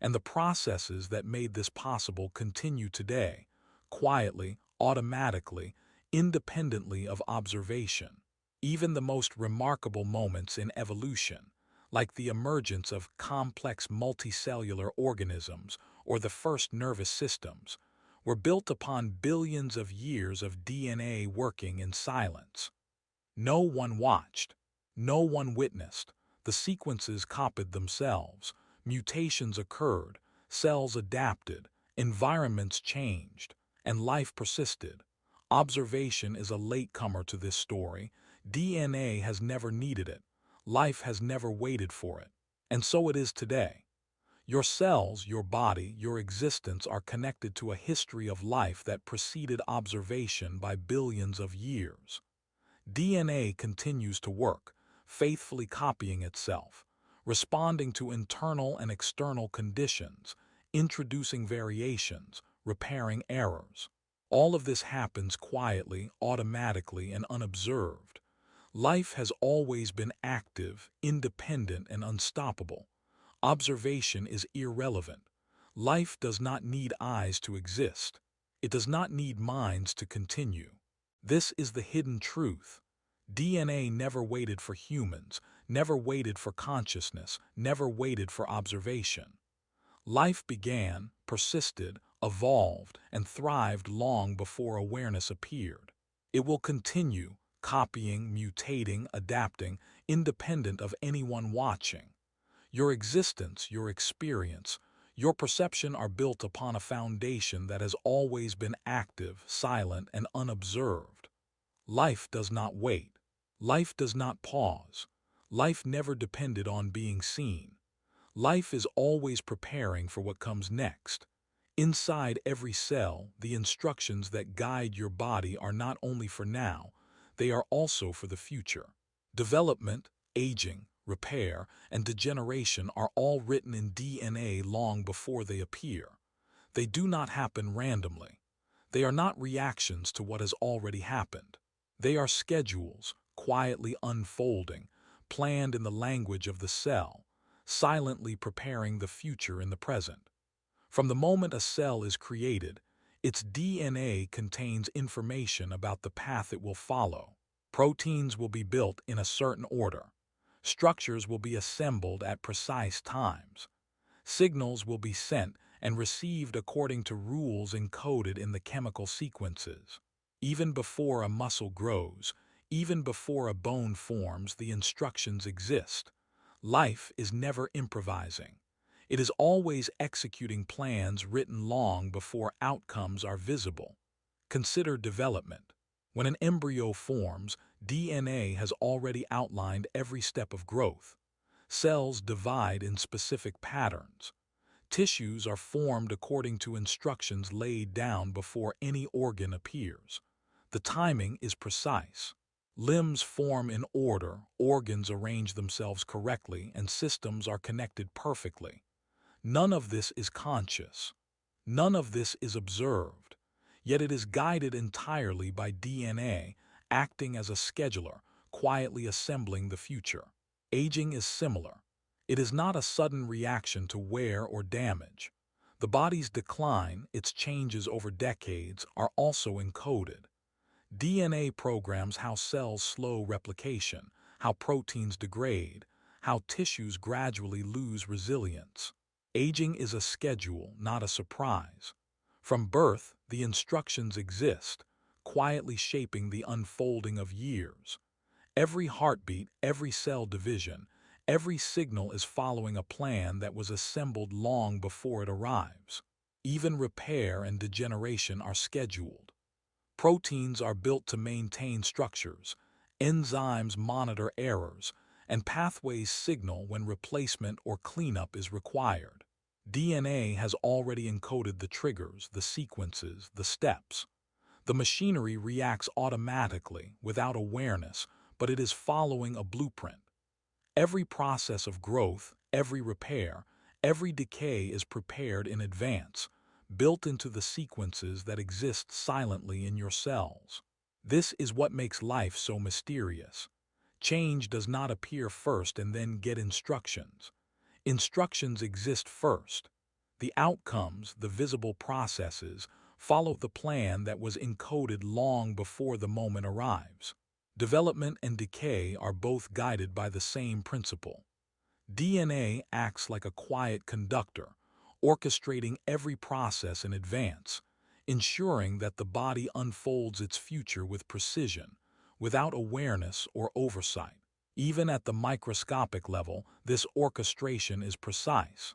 and the processes that made this possible continue today, quietly, automatically, independently of observation. Even the most remarkable moments in evolution, like the emergence of complex multicellular organisms or the first nervous systems, were built upon billions of years of DNA working in silence. No one watched. No one witnessed. The sequences copied themselves. Mutations occurred. Cells adapted. Environments changed. And life persisted. Observation is a latecomer to this story. DNA has never needed it. Life has never waited for it. And so it is today. Your cells, your body, your existence are connected to a history of life that preceded observation by billions of years. DNA continues to work, faithfully copying itself, responding to internal and external conditions, introducing variations, repairing errors. All of this happens quietly, automatically, and unobserved. Life has always been active, independent, and unstoppable. Observation is irrelevant. Life does not need eyes to exist. It does not need minds to continue. This is the hidden truth. DNA never waited for humans, never waited for consciousness, never waited for observation. Life began, persisted, evolved, and thrived long before awareness appeared. It will continue, copying, mutating, adapting, independent of anyone watching. Your existence, your experience, Your perception are built upon a foundation that has always been active, silent, and unobserved. Life does not wait. Life does not pause. Life never depended on being seen. Life is always preparing for what comes next. Inside every cell, the instructions that guide your body are not only for now, they are also for the future. Development, aging, repair, and degeneration are all written in DNA long before they appear. They do not happen randomly. They are not reactions to what has already happened. They are schedules, quietly unfolding, planned in the language of the cell, silently preparing the future in the present. From the moment a cell is created, its DNA contains information about the path it will follow. Proteins will be built in a certain order. Structures will be assembled at precise times. Signals will be sent and received according to rules encoded in the chemical sequences. Even before a muscle grows, even before a bone forms, the instructions exist. Life is never improvising. It is always executing plans written long before outcomes are visible. Consider development. When an embryo forms, DNA has already outlined every step of growth. Cells divide in specific patterns. Tissues are formed according to instructions laid down before any organ appears. The timing is precise. Limbs form in order, organs arrange themselves correctly, and systems are connected perfectly. None of this is conscious. None of this is observed. Yet it is guided entirely by DNA, acting as a scheduler, quietly assembling the future. Aging is similar. It is not a sudden reaction to wear or damage. The body's decline, its changes over decades, are also encoded. DNA programs how cells slow replication, how proteins degrade, how tissues gradually lose resilience. Aging is a schedule, not a surprise. From birth, the instructions exist, quietly shaping the unfolding of years. Every heartbeat, every cell division, every signal is following a plan that was assembled long before it arrives. Even repair and degeneration are scheduled. Proteins are built to maintain structures, enzymes monitor errors, and pathways signal when replacement or cleanup is required. DNA has already encoded the triggers, the sequences, the steps. The machinery reacts automatically, without awareness, but it is following a blueprint. Every process of growth, every repair, every decay is prepared in advance, built into the sequences that exist silently in your cells. This is what makes life so mysterious. Change does not appear first and then get instructions. Instructions exist first. The outcomes, the visible processes, follow the plan that was encoded long before the moment arrives. Development and decay are both guided by the same principle. DNA acts like a quiet conductor, orchestrating every process in advance, ensuring that the body unfolds its future with precision, without awareness or oversight. Even at the microscopic level, this orchestration is precise.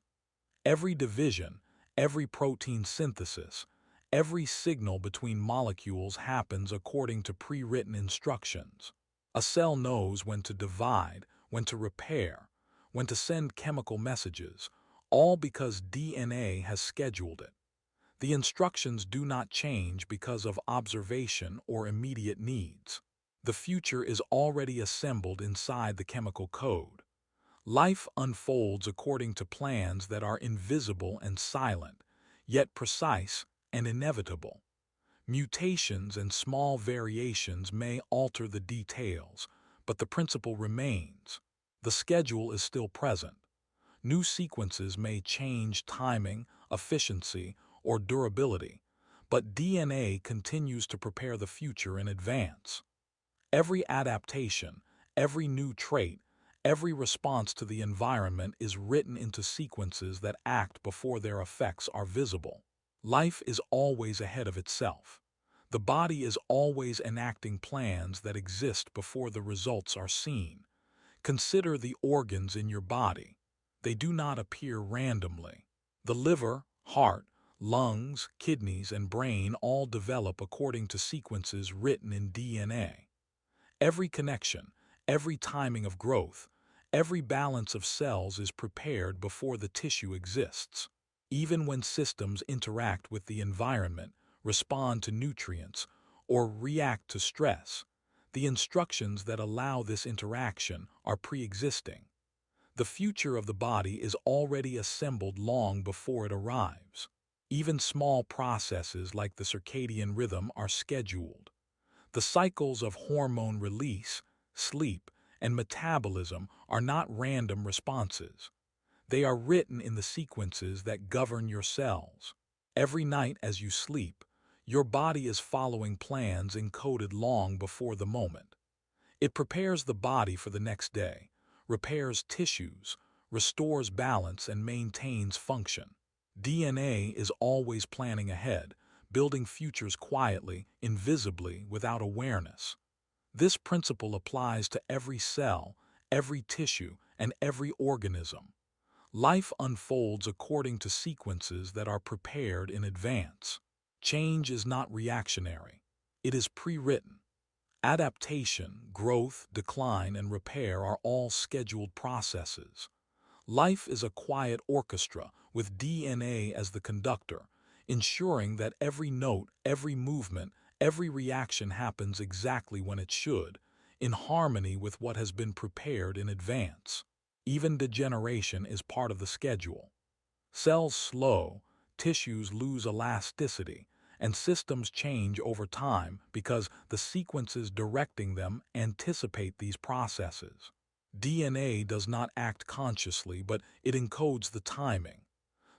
Every division, every protein synthesis, every signal between molecules happens according to pre-written instructions. A cell knows when to divide, when to repair, when to send chemical messages, all because DNA has scheduled it. The instructions do not change because of observation or immediate needs. The future is already assembled inside the chemical code. Life unfolds according to plans that are invisible and silent, yet precise and inevitable. Mutations and small variations may alter the details, but the principle remains. The schedule is still present. New sequences may change timing, efficiency, or durability, but DNA continues to prepare the future in advance. Every adaptation, every new trait, every response to the environment is written into sequences that act before their effects are visible. Life is always ahead of itself. The body is always enacting plans that exist before the results are seen. Consider the organs in your body. They do not appear randomly. The liver, heart, lungs, kidneys, and brain all develop according to sequences written in DNA. Every connection, every timing of growth, every balance of cells is prepared before the tissue exists. Even when systems interact with the environment, respond to nutrients, or react to stress, the instructions that allow this interaction are pre-existing. The future of the body is already assembled long before it arrives. Even small processes like the circadian rhythm are scheduled. The cycles of hormone release, sleep, and metabolism are not random responses. They are written in the sequences that govern your cells. Every night as you sleep, your body is following plans encoded long before the moment. It prepares the body for the next day, repairs tissues, restores balance, and maintains function. DNA is always planning ahead, building futures quietly, invisibly, without awareness. This principle applies to every cell, every tissue, and every organism. Life unfolds according to sequences that are prepared in advance. Change is not reactionary. It is pre-written. Adaptation, growth, decline, and repair are all scheduled processes. Life is a quiet orchestra with DNA as the conductor, ensuring that every note, every movement, every reaction happens exactly when it should, in harmony with what has been prepared in advance. Even degeneration is part of the schedule. Cells slow, tissues lose elasticity, and systems change over time because the sequences directing them anticipate these processes. DNA does not act consciously, but it encodes the timing.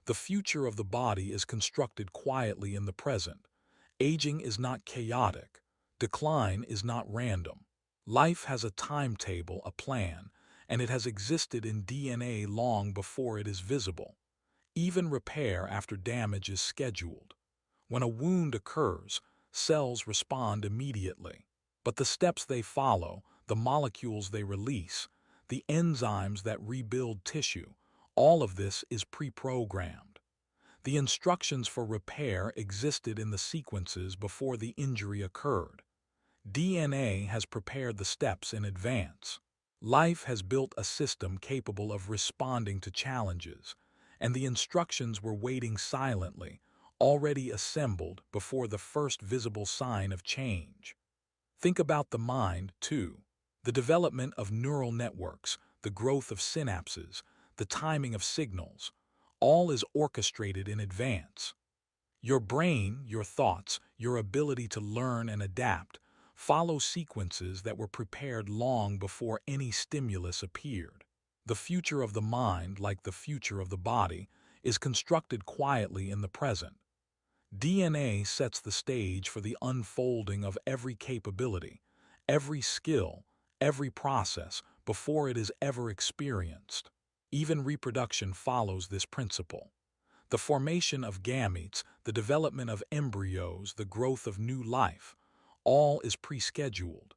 The future of the body is constructed quietly in the present. Aging is not chaotic. Decline is not random. Life has a timetable, a plan, and it has existed in DNA long before it is visible. Even repair after damage is scheduled. When a wound occurs, cells respond immediately. But the steps they follow, the molecules they release, the enzymes that rebuild tissue, all of this is pre-programmed. The instructions for repair existed in the sequences before the injury occurred. DNA has prepared the steps in advance. Life has built a system capable of responding to challenges, and the instructions were waiting silently, already assembled before the first visible sign of change. Think about the mind, too. The development of neural networks, the growth of synapses, the timing of signals, all is orchestrated in advance. Your brain, your thoughts, your ability to learn and adapt follow sequences that were prepared long before any stimulus appeared. The future of the mind, like the future of the body, is constructed quietly in the present. DNA sets the stage for the unfolding of every capability, every skill, every process before it is ever experienced. Even reproduction follows this principle. The formation of gametes, the development of embryos, the growth of new life, all is pre-scheduled.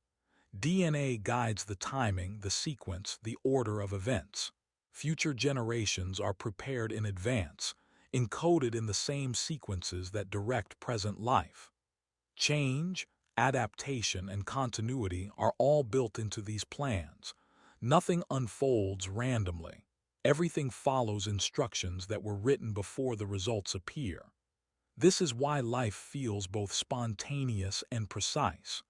DNA guides the timing, the sequence, the order of events. Future generations are prepared in advance, encoded in the same sequences that direct present life. Change, adaptation, and continuity are all built into these plans. Nothing unfolds randomly. Everything follows instructions that were written before the results appear. This is why life feels both spontaneous and precise.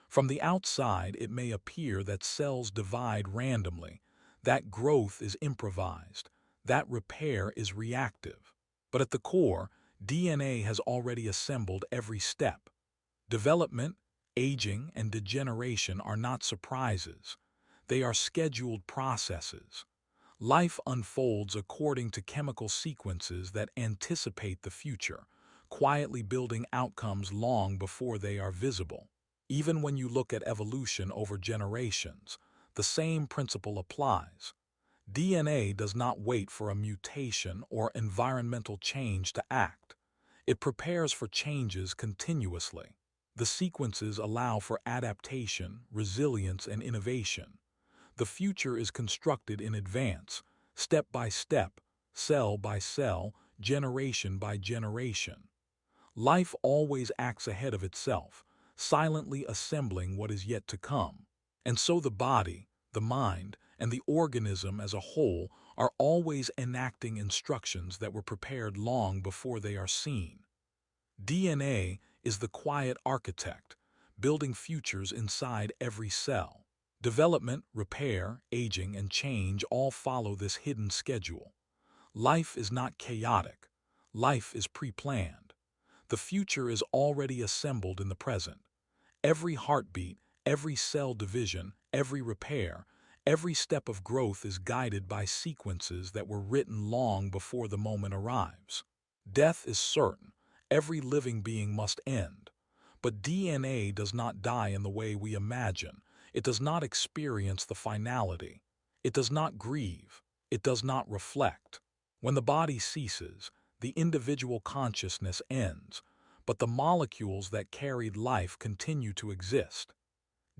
From the outside, it may appear that cells divide randomly, that growth is improvised, that repair is reactive. But at the core, DNA has already assembled every step. Development, aging, and degeneration are not surprises. They are scheduled processes. Life unfolds according to chemical sequences that anticipate the future, quietly building outcomes long before they are visible. Even when you look at evolution over generations, the same principle applies. DNA does not wait for a mutation or environmental change to act. It prepares for changes continuously. The sequences allow for adaptation, resilience, and innovation. The future is constructed in advance, step by step, cell by cell, generation by generation. Life always acts ahead of itself, silently assembling what is yet to come. And so the body, the mind, and the organism as a whole are always enacting instructions that were prepared long before they are seen. DNA is the quiet architect, building futures inside every cell. Development, repair, aging, and change all follow this hidden schedule. Life is not chaotic. Life is pre-planned. The future is already assembled in the present. Every heartbeat, every cell division, every repair, every step of growth is guided by sequences that were written long before the moment arrives. Death is certain. Every living being must end. But DNA does not die in the way we imagine. It does not experience the finality. It does not grieve. It does not reflect. When the body ceases, the individual consciousness ends, but the molecules that carried life continue to exist.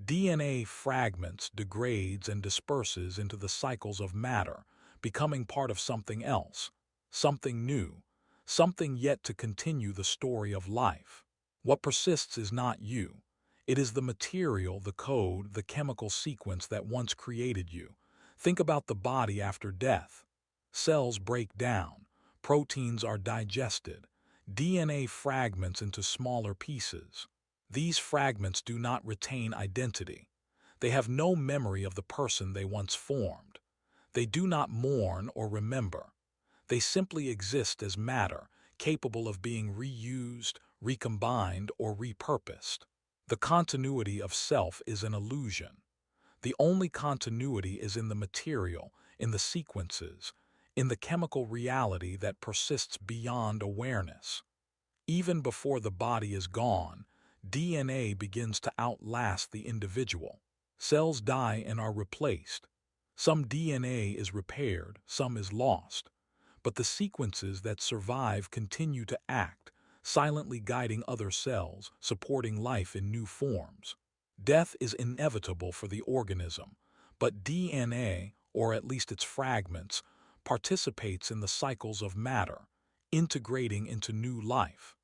DNA fragments, degrades, and disperses into the cycles of matter, becoming part of something else, something new, something yet to continue the story of life. What persists is not you. It is the material, the code, the chemical sequence that once created you. Think about the body after death. Cells break down, proteins are digested, DNA fragments into smaller pieces. These fragments do not retain identity. They have no memory of the person they once formed. They do not mourn or remember. They simply exist as matter, capable of being reused, recombined, or repurposed. The continuity of self is an illusion. The only continuity is in the material, in the sequences, in the chemical reality that persists beyond awareness. Even before the body is gone, DNA begins to outlast the individual. Cells die and are replaced. Some DNA is repaired, some is lost. But the sequences that survive continue to act, silently guiding other cells, supporting life in new forms. Death is inevitable for the organism, but DNA, or at least its fragments, participates in the cycles of matter, integrating into new life.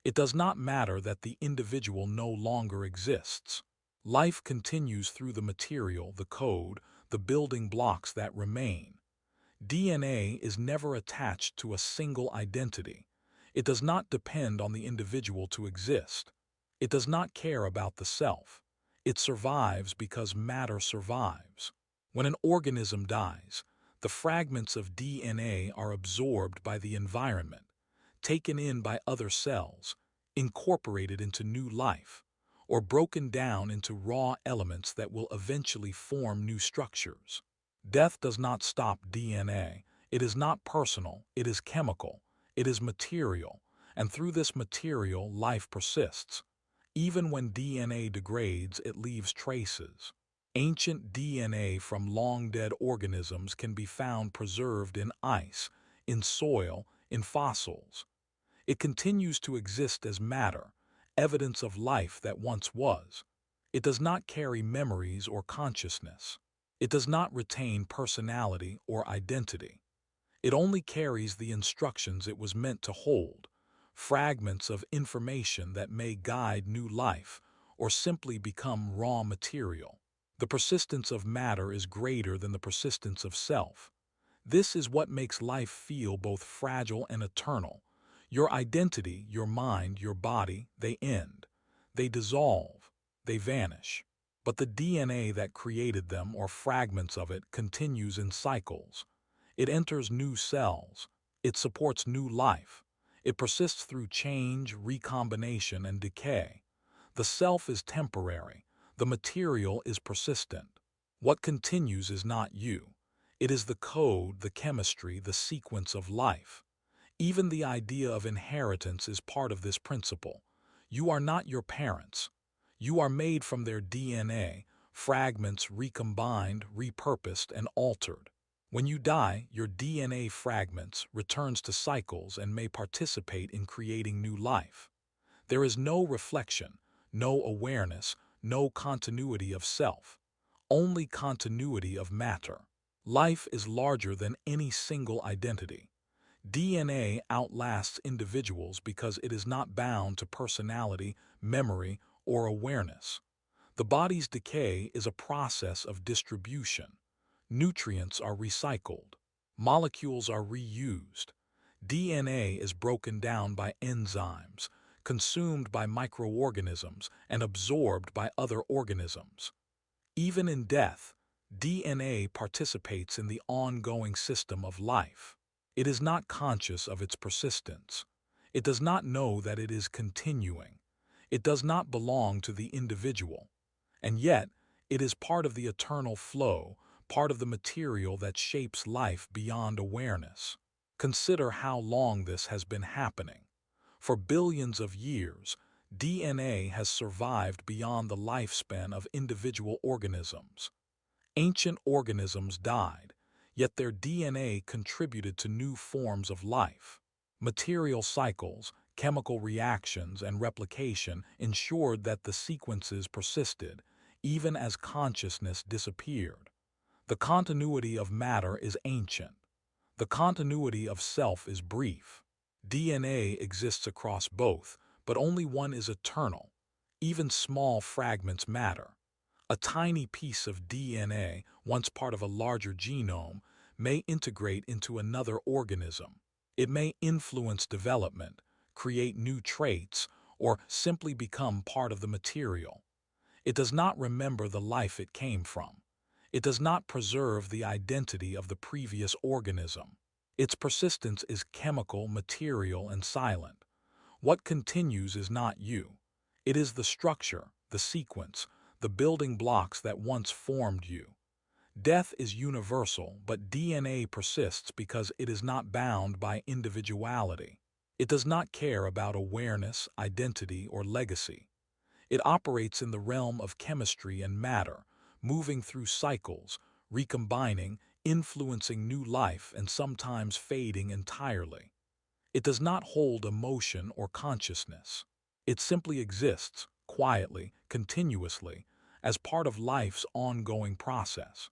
It does not matter that the individual no longer exists. Life continues through the material, the code, the building blocks that remain. DNA is never attached to a single identity. It does not depend on the individual to exist. It does not care about the self. It survives because matter survives. When an organism dies, the fragments of DNA are absorbed by the environment, taken in by other cells, incorporated into new life, or broken down into raw elements that will eventually form new structures. Death does not stop DNA. It is not personal, it is chemical, it is material, and through this material, life persists. Even when DNA degrades, it leaves traces. Ancient DNA from long-dead organisms can be found preserved in ice, in soil, in fossils. It continues to exist as matter, evidence of life that once was. It does not carry memories or consciousness. It does not retain personality or identity. It only carries the instructions it was meant to hold, fragments of information that may guide new life or simply become raw material. The persistence of matter is greater than the persistence of self. This is what makes life feel both fragile and eternal. Your identity, your mind, your body, they end. They dissolve. They vanish. But the DNA that created them, or fragments of it, continues in cycles. It enters new cells. It supports new life. It persists through change, recombination, and decay. The self is temporary. The material is persistent. What continues is not you. It is the code, the chemistry, the sequence of life. Even the idea of inheritance is part of this principle. You are not your parents. You are made from their DNA, fragments recombined, repurposed, and altered. When you die, your DNA fragments returns to cycles and may participate in creating new life. There is no reflection, no awareness, no continuity of self, only continuity of matter. Life is larger than any single identity. DNA outlasts individuals because it is not bound to personality, memory, or awareness. The body's decay is a process of distribution. Nutrients are recycled. Molecules are reused. DNA is broken down by enzymes, consumed by microorganisms, and absorbed by other organisms. Even in death, DNA participates in the ongoing system of life. It is not conscious of its persistence. It does not know that it is continuing. It does not belong to the individual. And yet, it is part of the eternal flow, part of the material that shapes life beyond awareness. Consider how long this has been happening. For billions of years, DNA has survived beyond the lifespan of individual organisms. Ancient organisms died, yet their DNA contributed to new forms of life. Material cycles, chemical reactions, and replication ensured that the sequences persisted, even as consciousness disappeared. The continuity of matter is ancient. The continuity of self is brief. DNA exists across both, but only one is eternal. Even small fragments matter. A tiny piece of DNA, once part of a larger genome, may integrate into another organism. It may influence development, create new traits, or simply become part of the material. It does not remember the life it came from. It does not preserve the identity of the previous organism. Its persistence is chemical, material, and silent. What continues is not you. It is the structure, the sequence, the building blocks that once formed you. Death is universal, but DNA persists because it is not bound by individuality. It does not care about awareness, identity, or legacy. It operates in the realm of chemistry and matter, moving through cycles, recombining, influencing new life, and sometimes fading entirely. It does not hold emotion or consciousness. It simply exists, quietly, continuously, as part of life's ongoing process.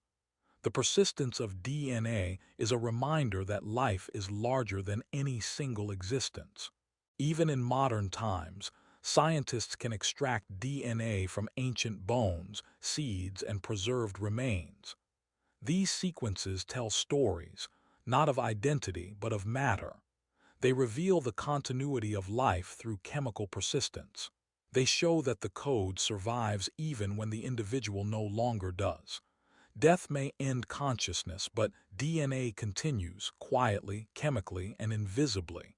The persistence of DNA is a reminder that life is larger than any single existence. Even in modern times, scientists can extract DNA from ancient bones, seeds, and preserved remains. These sequences tell stories, not of identity but of matter. They reveal the continuity of life through chemical persistence. They show that the code survives even when the individual no longer does. Death may end consciousness, but DNA continues, quietly, chemically, and invisibly.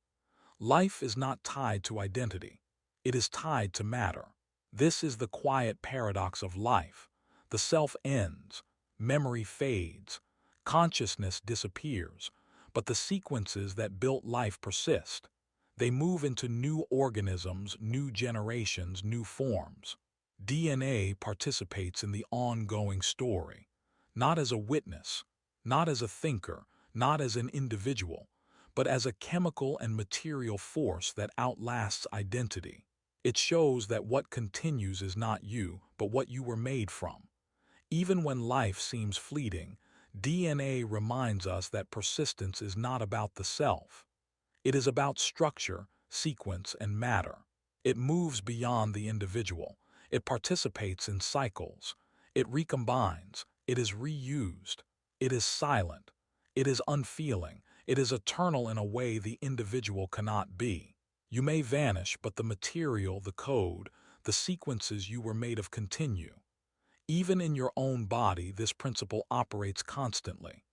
Life is not tied to identity. It is tied to matter. This is the quiet paradox of life. The self ends, memory fades, consciousness disappears, but the sequences that built life persist. They move into new organisms, new generations, new forms. DNA participates in the ongoing story, not as a witness, not as a thinker, not as an individual, but as a chemical and material force that outlasts identity. It shows that what continues is not you, but what you were made from. Even when life seems fleeting, DNA reminds us that persistence is not about the self. It is about structure, sequence, and matter. It moves beyond the individual. It participates in cycles. It recombines. It is reused. It is silent. It is unfeeling. It is eternal in a way the individual cannot be. You may vanish, but the material, the code, the sequences you were made of continue. Even in your own body, this principle operates constantly.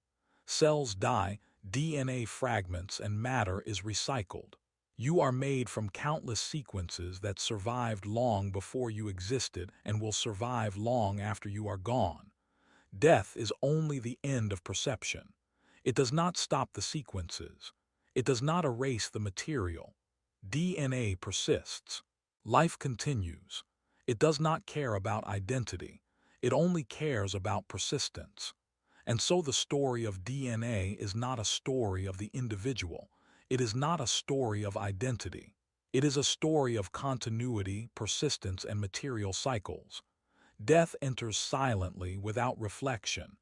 Cells die, DNA fragments, and matter is recycled. You are made from countless sequences that survived long before you existed and will survive long after you are gone. Death is only the end of perception. It does not stop the sequences. It does not erase the material. DNA persists. Life continues. It does not care about identity. It only cares about persistence. And so the story of DNA is not a story of the individual. It is not a story of identity. It is a story of continuity, persistence, and material cycles. Death enters silently, without reflection.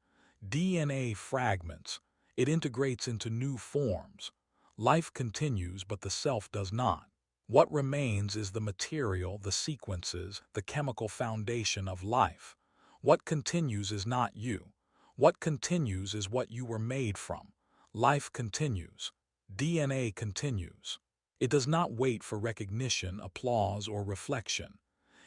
DNA fragments. It integrates into new forms. Life continues, but the self does not. What remains is the material, the sequences, the chemical foundation of life. What continues is not you. What continues is what you were made from. Life continues. DNA continues. It does not wait for recognition, applause, or reflection.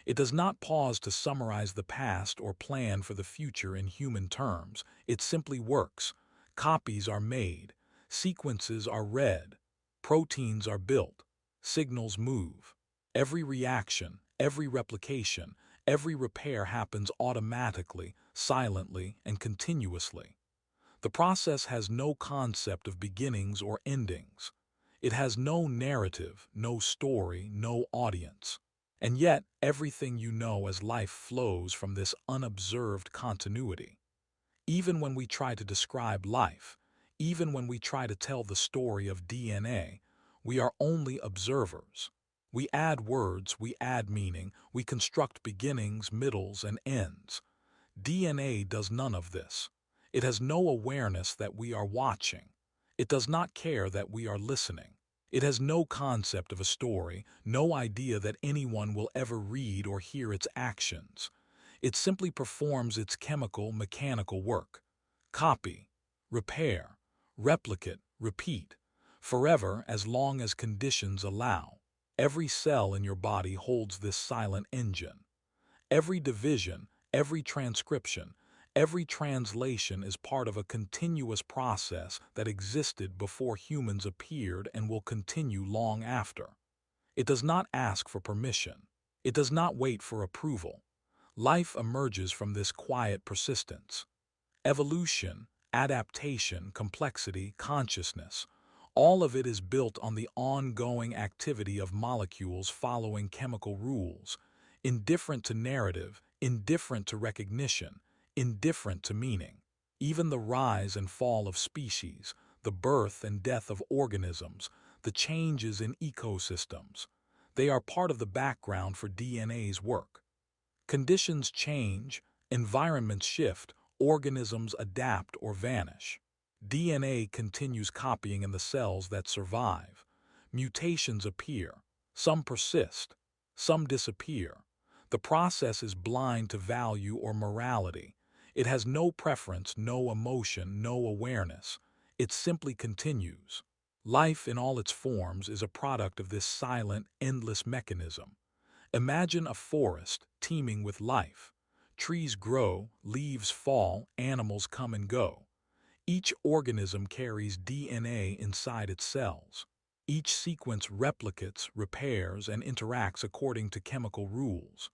It does not pause to summarize the past or plan for the future in human terms. It simply works. Copies are made. Sequences are read. Proteins are built. Signals move. Every reaction, every replication, every repair happens automatically, silently, and continuously. The process has no concept of beginnings or endings. It has no narrative, no story, no audience. And yet, everything you know as life flows from this unobserved continuity. Even when we try to describe life, even when we try to tell the story of DNA, we are only observers. We add words, we add meaning, we construct beginnings, middles, and ends. DNA does none of this. It has no awareness that we are watching. It does not care that we are listening. It has no concept of a story, no idea that anyone will ever read or hear its actions. It simply performs its chemical, mechanical work. Copy, repair, replicate, repeat, forever as long as conditions allow. Every cell in your body holds this silent engine. Every division, every transcription, every translation is part of a continuous process that existed before humans appeared and will continue long after. It does not ask for permission. It does not wait for approval. Life emerges from this quiet persistence. Evolution, adaptation, complexity, consciousness, all of it is built on the ongoing activity of molecules following chemical rules, indifferent to narrative, indifferent to recognition, indifferent to meaning. Even the rise and fall of species, the birth and death of organisms, the changes in ecosystems, they are part of the background for DNA's work. Conditions change, environments shift, organisms adapt or vanish. DNA continues copying in the cells that survive. Mutations appear. Some persist. Some disappear. The process is blind to value or morality. It has no preference, no emotion, no awareness. It simply continues. Life in all its forms is a product of this silent, endless mechanism. Imagine a forest teeming with life. Trees grow, leaves fall, animals come and go. Each organism carries DNA inside its cells. Each sequence replicates, repairs, and interacts according to chemical rules.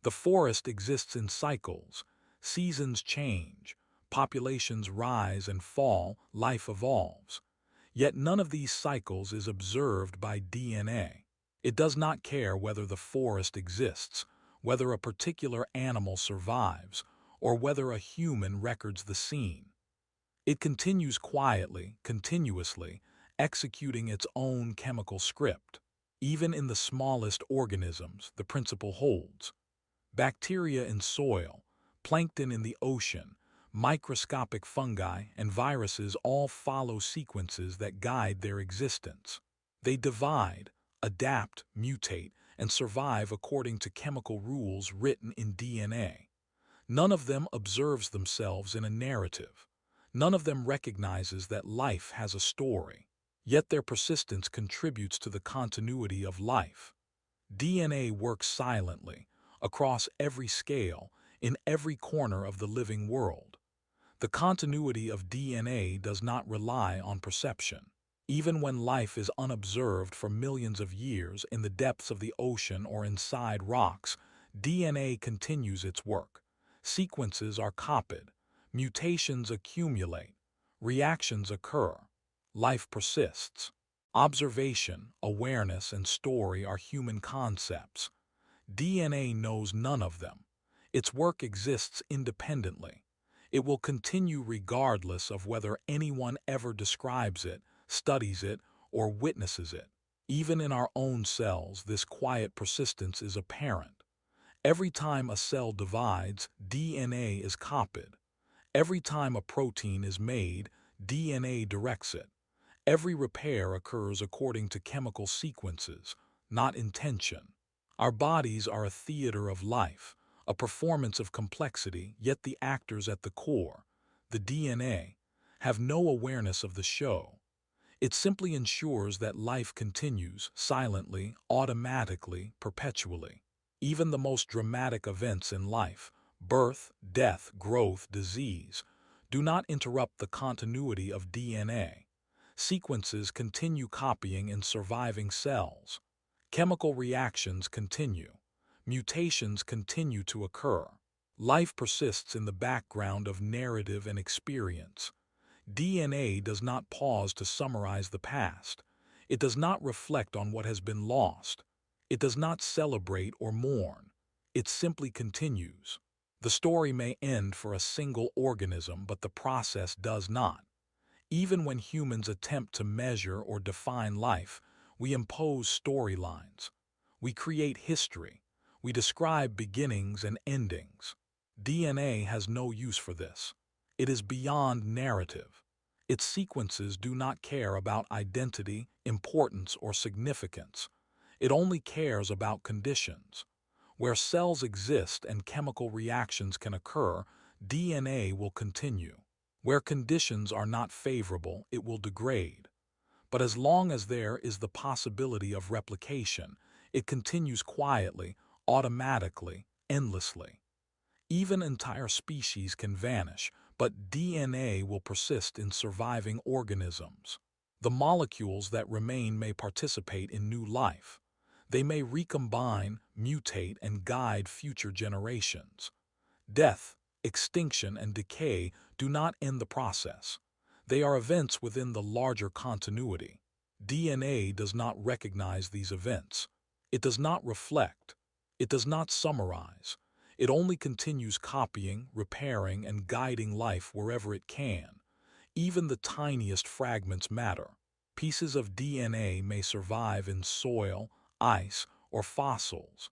The forest exists in cycles. Seasons change. Populations rise and fall. Life evolves. Yet none of these cycles is observed by DNA. It does not care whether the forest exists, whether a particular animal survives, or whether a human records the scene. It continues quietly, continuously, executing its own chemical script. Even in the smallest organisms, the principle holds. Bacteria in soil, plankton in the ocean, microscopic fungi, and viruses all follow sequences that guide their existence. They divide, adapt, mutate, and survive according to chemical rules written in DNA. None of them observes themselves in a narrative. None of them recognizes that life has a story. Yet their persistence contributes to the continuity of life. DNA works silently, across every scale, in every corner of the living world. The continuity of DNA does not rely on perception. Even when life is unobserved for millions of years in the depths of the ocean or inside rocks, DNA continues its work. Sequences are copied, mutations accumulate, reactions occur, life persists. Observation, awareness, and story are human concepts. DNA knows none of them. Its work exists independently. It will continue regardless of whether anyone ever describes it, studies it, or witnesses it. Even in our own cells, this quiet persistence is apparent. Every time a cell divides, DNA is copied. Every time a protein is made, DNA directs it. Every repair occurs according to chemical sequences, not intention. Our bodies are a theater of life, a performance of complexity, yet the actors at the core, the DNA, have no awareness of the show. It simply ensures that life continues, silently, automatically, perpetually. Even the most dramatic events in life, birth, death, growth, disease, do not interrupt the continuity of DNA. Sequences continue copying in surviving cells. Chemical reactions continue. Mutations continue to occur. Life persists in the background of narrative and experience. DNA does not pause to summarize the past. It does not reflect on what has been lost. It does not celebrate or mourn. It simply continues. The story may end for a single organism, but the process does not. Even when humans attempt to measure or define life, we impose storylines. We create history. We describe beginnings and endings. DNA has no use for this. It is beyond narrative. Its sequences do not care about identity, importance, or significance. It only cares about conditions. Where cells exist and chemical reactions can occur, DNA will continue. Where conditions are not favorable, it will degrade. But as long as there is the possibility of replication, it continues quietly, automatically, endlessly. Even entire species can vanish, but DNA will persist in surviving organisms. The molecules that remain may participate in new life. They may recombine, mutate, and guide future generations. Death, extinction, and decay do not end the process. They are events within the larger continuity. DNA does not recognize these events. It does not reflect. It does not summarize. It only continues copying, repairing, and guiding life wherever it can. Even the tiniest fragments matter. Pieces of DNA may survive in soil, ice, or fossils.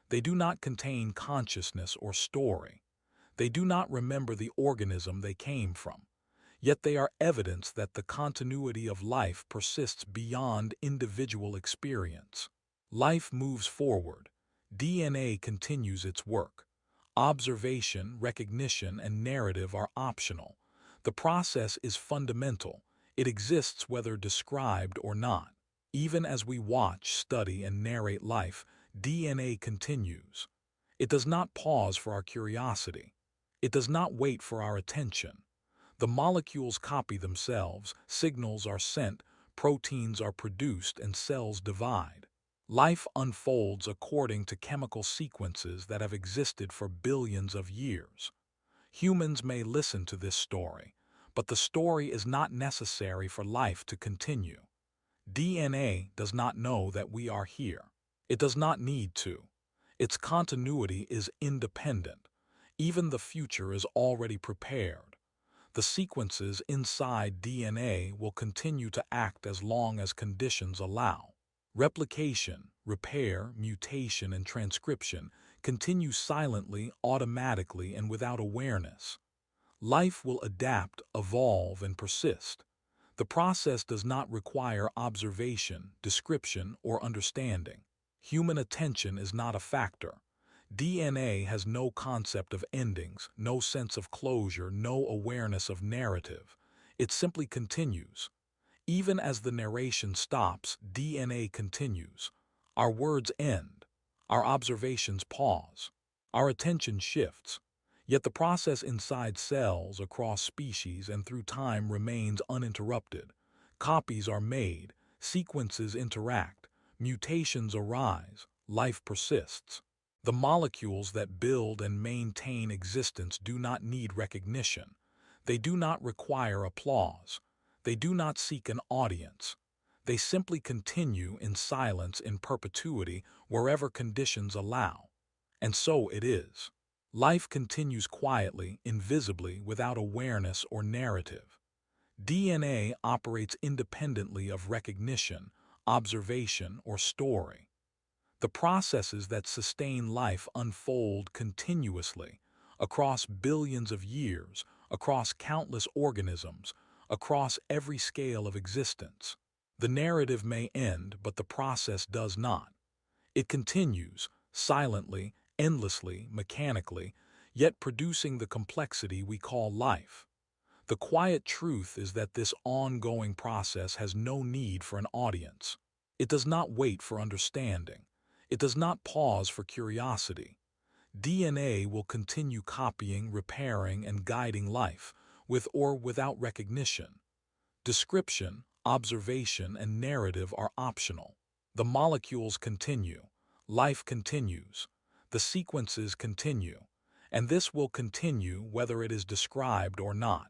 They do not contain consciousness or story. They do not remember the organism they came from. Yet they are evidence that the continuity of life persists beyond individual experience. Life moves forward. DNA continues its work. Observation, recognition, and narrative are optional. The process is fundamental. It exists whether described or not. Even as we watch, study, and narrate life, DNA continues. It does not pause for our curiosity. It does not wait for our attention. The molecules copy themselves, signals are sent, proteins are produced, and cells divide. Life unfolds according to chemical sequences that have existed for billions of years. Humans may listen to this story, but the story is not necessary for life to continue. DNA does not know that we are here. It does not need to. Its continuity is independent. Even the future is already prepared. The sequences inside DNA will continue to act as long as conditions allow. Replication, repair, mutation, and transcription continue silently, automatically, and without awareness. Life will adapt, evolve, and persist. The process does not require observation, description, or understanding. Human attention is not a factor. DNA has no concept of endings, no sense of closure, no awareness of narrative. It simply continues. Even as the narration stops, DNA continues. Our words end. Our observations pause. Our attention shifts. Yet the process inside cells, across species, and through time remains uninterrupted. Copies are made, sequences interact, mutations arise, life persists. The molecules that build and maintain existence do not need recognition. They do not require applause. They do not seek an audience. They simply continue in silence, in perpetuity, wherever conditions allow. And so it is. Life continues quietly, invisibly, without awareness or narrative. DNA operates independently of recognition, observation, or story. The processes that sustain life unfold continuously, across billions of years, across countless organisms, across every scale of existence. The narrative may end, but the process does not. It continues, silently, endlessly, mechanically, yet producing the complexity we call life. The quiet truth is that this ongoing process has no need for an audience. It does not wait for understanding. It does not pause for curiosity. DNA will continue copying, repairing, and guiding life, with or without recognition. Description, observation, and narrative are optional. The molecules continue, life continues, the sequences continue, and this will continue whether it is described or not.